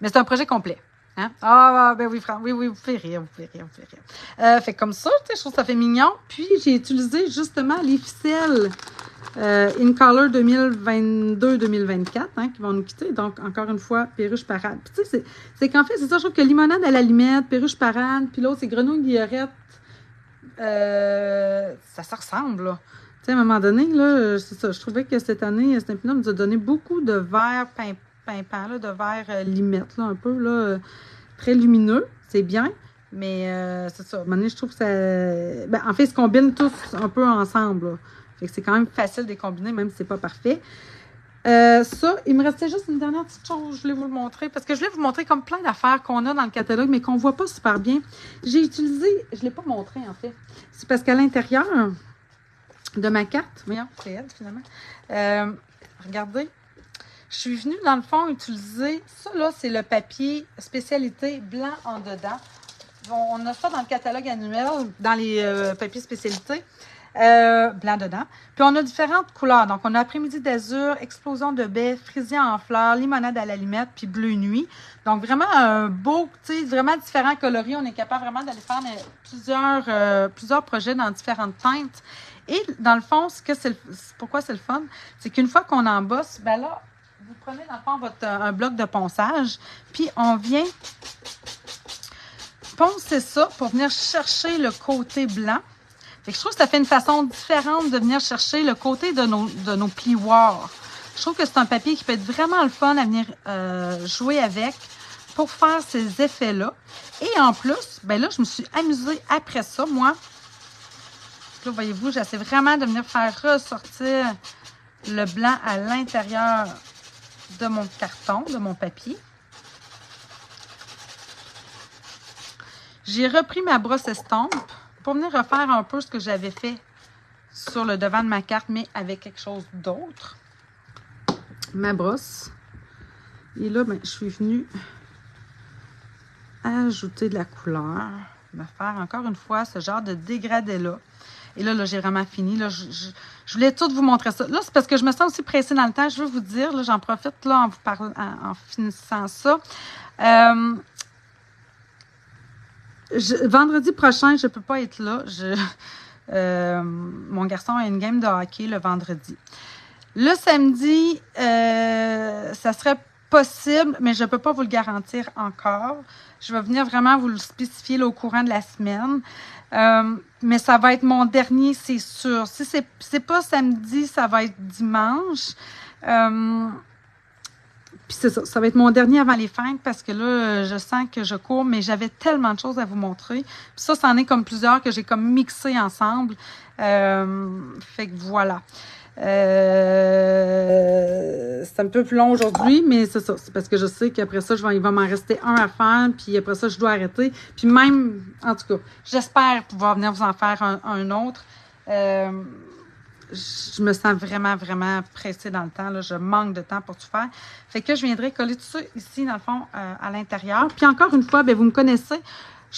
Mais c'est un projet complet. Hein? Ah, ben oui, Franck, oui, vous faites rire, vous faites rire. Fait comme ça, je trouve que ça fait mignon. Puis, j'ai utilisé justement les ficelles In Color 2022-2024 hein, qui vont nous quitter. Donc, encore une fois, perruche parade. Puis, tu sais, c'est qu'en fait, c'est ça, je trouve que limonade à la limette, perruche parade, puis l'autre, c'est grenouille guillerette. Ça se ressemble, là. Tu sais, à un moment donné, là, c'est ça, je trouvais que cette année, Stampin' Up nous a donné beaucoup de verre pimpant, là, de verre limette, là, un peu, là, très lumineux. C'est bien, mais c'est ça. À un moment donné, je trouve que ça... Ben, en fait, ils se combinent tous un peu ensemble, là. Fait que c'est quand même facile de les combiner, même si c'est pas parfait. Ça, il me restait juste une dernière petite chose, je voulais vous le montrer, parce que je voulais vous montrer comme plein d'affaires qu'on a dans le catalogue, mais qu'on ne voit pas super bien. J'ai utilisé, je ne l'ai pas montré en fait, c'est parce qu'à l'intérieur de ma carte, voyons, c'est elle finalement, regardez, je suis venue dans le fond utiliser, ça là, c'est le papier spécialité blanc en dedans. On a ça dans le catalogue annuel, dans les papiers spécialités. Blanc dedans. Puis on a différentes couleurs. Donc, on a après-midi d'azur, explosion de baie, frisien en fleurs, limonade à la limette, puis bleu nuit. Donc, vraiment un beau, tu sais, vraiment différents coloris. On est capable vraiment d'aller faire plusieurs projets dans différentes teintes. Et dans le fond, pourquoi c'est le fun? C'est qu'une fois qu'on embosse, ben là, vous prenez dans le fond un bloc de ponçage, puis on vient poncer ça pour venir chercher le côté blanc. Fait que je trouve que ça fait une façon différente de venir chercher le côté de nos plioirs. Je trouve que c'est un papier qui peut être vraiment le fun à venir jouer avec pour faire ces effets-là. Et en plus, ben là, je me suis amusée après ça, moi. Là, voyez-vous, j'essaie vraiment de venir faire ressortir le blanc à l'intérieur de mon carton, de mon papier. J'ai repris ma brosse estompe pour venir refaire un peu ce que j'avais fait sur le devant de ma carte, mais avec quelque chose d'autre. Ma brosse. Et là, ben, je suis venue ajouter de la couleur, me faire encore une fois ce genre de dégradé-là. Et là, j'ai vraiment fini. Là, je voulais tout vous montrer ça. Là, c'est parce que je me sens aussi pressée dans le temps. Je veux vous dire, là, j'en profite là, en vous parlant, en finissant ça. Vendredi prochain, je ne peux pas être là. Mon garçon a une game de hockey le vendredi. Le samedi, ça serait possible, mais je ne peux pas vous le garantir encore. Je vais venir vraiment vous le spécifier là, au courant de la semaine. Mais ça va être mon dernier, c'est sûr. Si ce n'est pas samedi, ça va être dimanche. Puis c'est ça, ça va être mon dernier avant les fêtes parce que là, je sens que je cours, mais j'avais tellement de choses à vous montrer. Puis ça, c'en est comme plusieurs que j'ai comme mixé ensemble. Fait que voilà. C'est un peu plus long aujourd'hui, mais c'est ça. C'est parce que je sais qu'après ça, il va m'en rester un à faire, puis après ça, je dois arrêter. Puis même, en tout cas, j'espère pouvoir venir vous en faire un autre. Je me sens vraiment, vraiment pressée dans le temps. Là. Je manque de temps pour tout faire. Fait que je viendrai coller tout ça ici, dans le fond, à l'intérieur. Puis encore une fois, bien, vous me connaissez.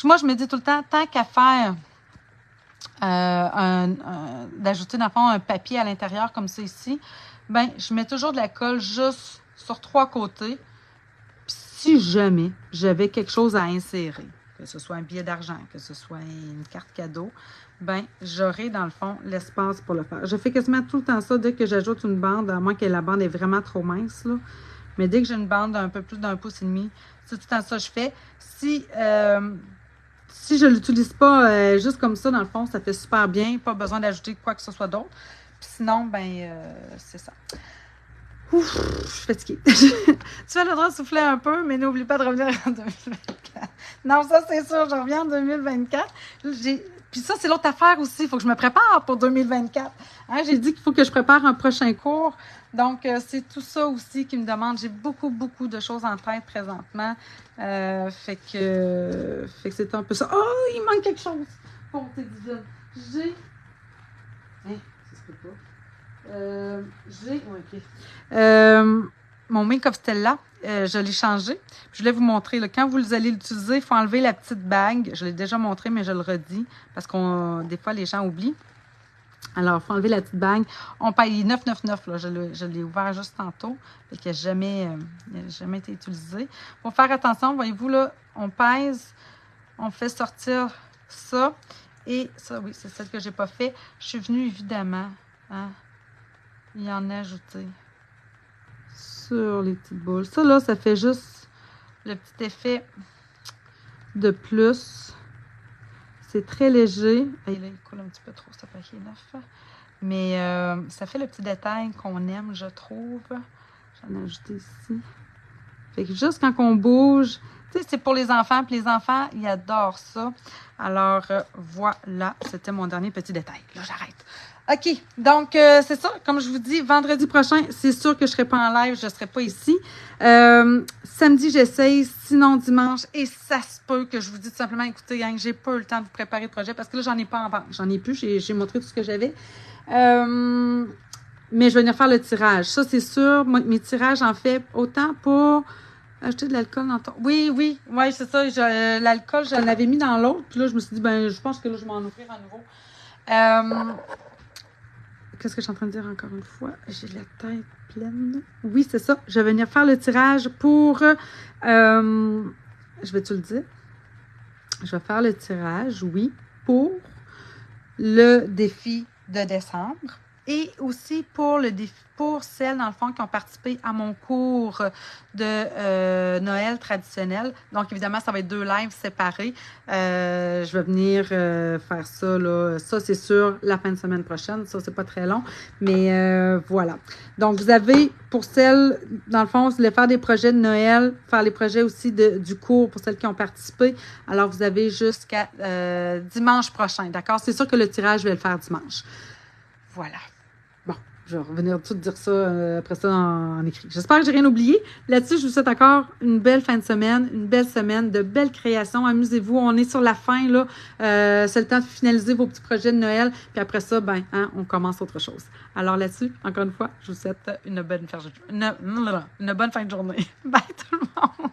Moi, je me dis tout le temps, tant qu'à faire d'ajouter, dans le fond, un papier à l'intérieur comme ça ici, bien, je mets toujours de la colle juste sur 3 côtés. Puis si jamais j'avais quelque chose à insérer, que ce soit un billet d'argent, que ce soit une carte cadeau, ben j'aurai dans le fond l'espace pour le faire. Je fais quasiment tout le temps ça dès que j'ajoute une bande, à moins que la bande est vraiment trop mince, là. Mais dès que j'ai une bande d'un peu plus d'1,5 pouce, c'est tout le temps ça que je fais. Si je ne l'utilise pas juste comme ça, dans le fond, ça fait super bien. Pas besoin d'ajouter quoi que ce soit d'autre. Puis sinon, ben c'est ça. Ouf, je suis fatiguée. Tu as le droit de souffler un peu, mais n'oublie pas de revenir en 2024. Non, ça c'est sûr, je reviens en 2024. Puis ça, c'est l'autre affaire aussi. Il faut que je me prépare pour 2024. Hein, j'ai dit qu'il faut que je prépare un prochain cours. Donc, c'est tout ça aussi qui me demande. J'ai beaucoup, beaucoup de choses en tête présentement. Fait que c'est un peu ça. Oh, il manque quelque chose. Bonté divine. J'ai... Hein, ça se peut pas. J'ai... OK. Mon make-up Stella, je l'ai changé. Je voulais vous montrer. Là, quand vous allez l'utiliser, il faut enlever la petite bague. Je l'ai déjà montré, mais je le redis parce que des fois, les gens oublient. Alors, il faut enlever la petite bague. On paye 9,99. Là. Je l'ai ouvert juste tantôt. Fait qu'il n'a jamais été utilisé. Il faut faire attention. Voyez-vous, là, on pèse. On fait sortir ça. Et ça, oui, c'est celle que je n'ai pas fait. Je suis venue, évidemment, y en ajouter sur les petites boules. Ça, là, ça fait juste le petit effet de plus. C'est très léger. Et là, il coule un petit peu trop, ça paquet neuf. Mais ça fait le petit détail qu'on aime, je trouve. J'en ai ajouté ici. Fait que juste quand on bouge, tu sais, c'est pour les enfants. Puis les enfants, ils adorent ça. Alors, voilà. C'était mon dernier petit détail. Là, j'arrête. OK. Donc, c'est ça. Comme je vous dis, vendredi prochain, c'est sûr que je ne serai pas en live. Je ne serai pas ici. Samedi, j'essaye. Sinon, dimanche. Et ça se peut que je vous dise tout simplement, écoutez, gang, j'ai pas eu le temps de vous préparer le projet parce que là, j'en ai pas en vente. J'en ai plus. J'ai montré tout ce que j'avais. Mais je vais venir faire le tirage. Ça, c'est sûr. Moi, mes tirages, en fait, autant pour acheter de l'alcool dans ton... Oui, c'est ça. L'alcool, je l'avais mis dans l'autre. Puis là, je me suis dit, ben, je pense que là, je vais m'en offrir à nouveau. Qu'est-ce que je suis en train de dire encore une fois? J'ai la tête pleine. Oui, c'est ça. Je vais venir faire le tirage pour... je vais te le dire. Je vais faire le tirage, oui, pour le défi de décembre et aussi pour le défi, pour celles, dans le fond, qui ont participé à mon cours de Noël traditionnel. Donc, évidemment, ça va être 2 lives séparés. Je vais venir faire ça, là. Ça, c'est sûr, la fin de semaine prochaine. Ça, c'est pas très long. Mais voilà. Donc, vous avez, pour celles, dans le fond, vous voulez faire des projets de Noël, faire les projets aussi du cours pour celles qui ont participé. Alors, vous avez jusqu'à dimanche prochain, d'accord? C'est sûr que le tirage, je vais le faire dimanche. Voilà. Bon, je vais revenir tout dire ça après ça en écrit. J'espère que j'ai rien oublié. Là-dessus, je vous souhaite encore une belle fin de semaine, une belle semaine, de belles créations. Amusez-vous. On est sur la fin, là. C'est le temps de finaliser vos petits projets de Noël. Puis après ça, ben, on commence autre chose. Alors là-dessus, encore une fois, je vous souhaite une bonne fin de journée. Bye tout le monde!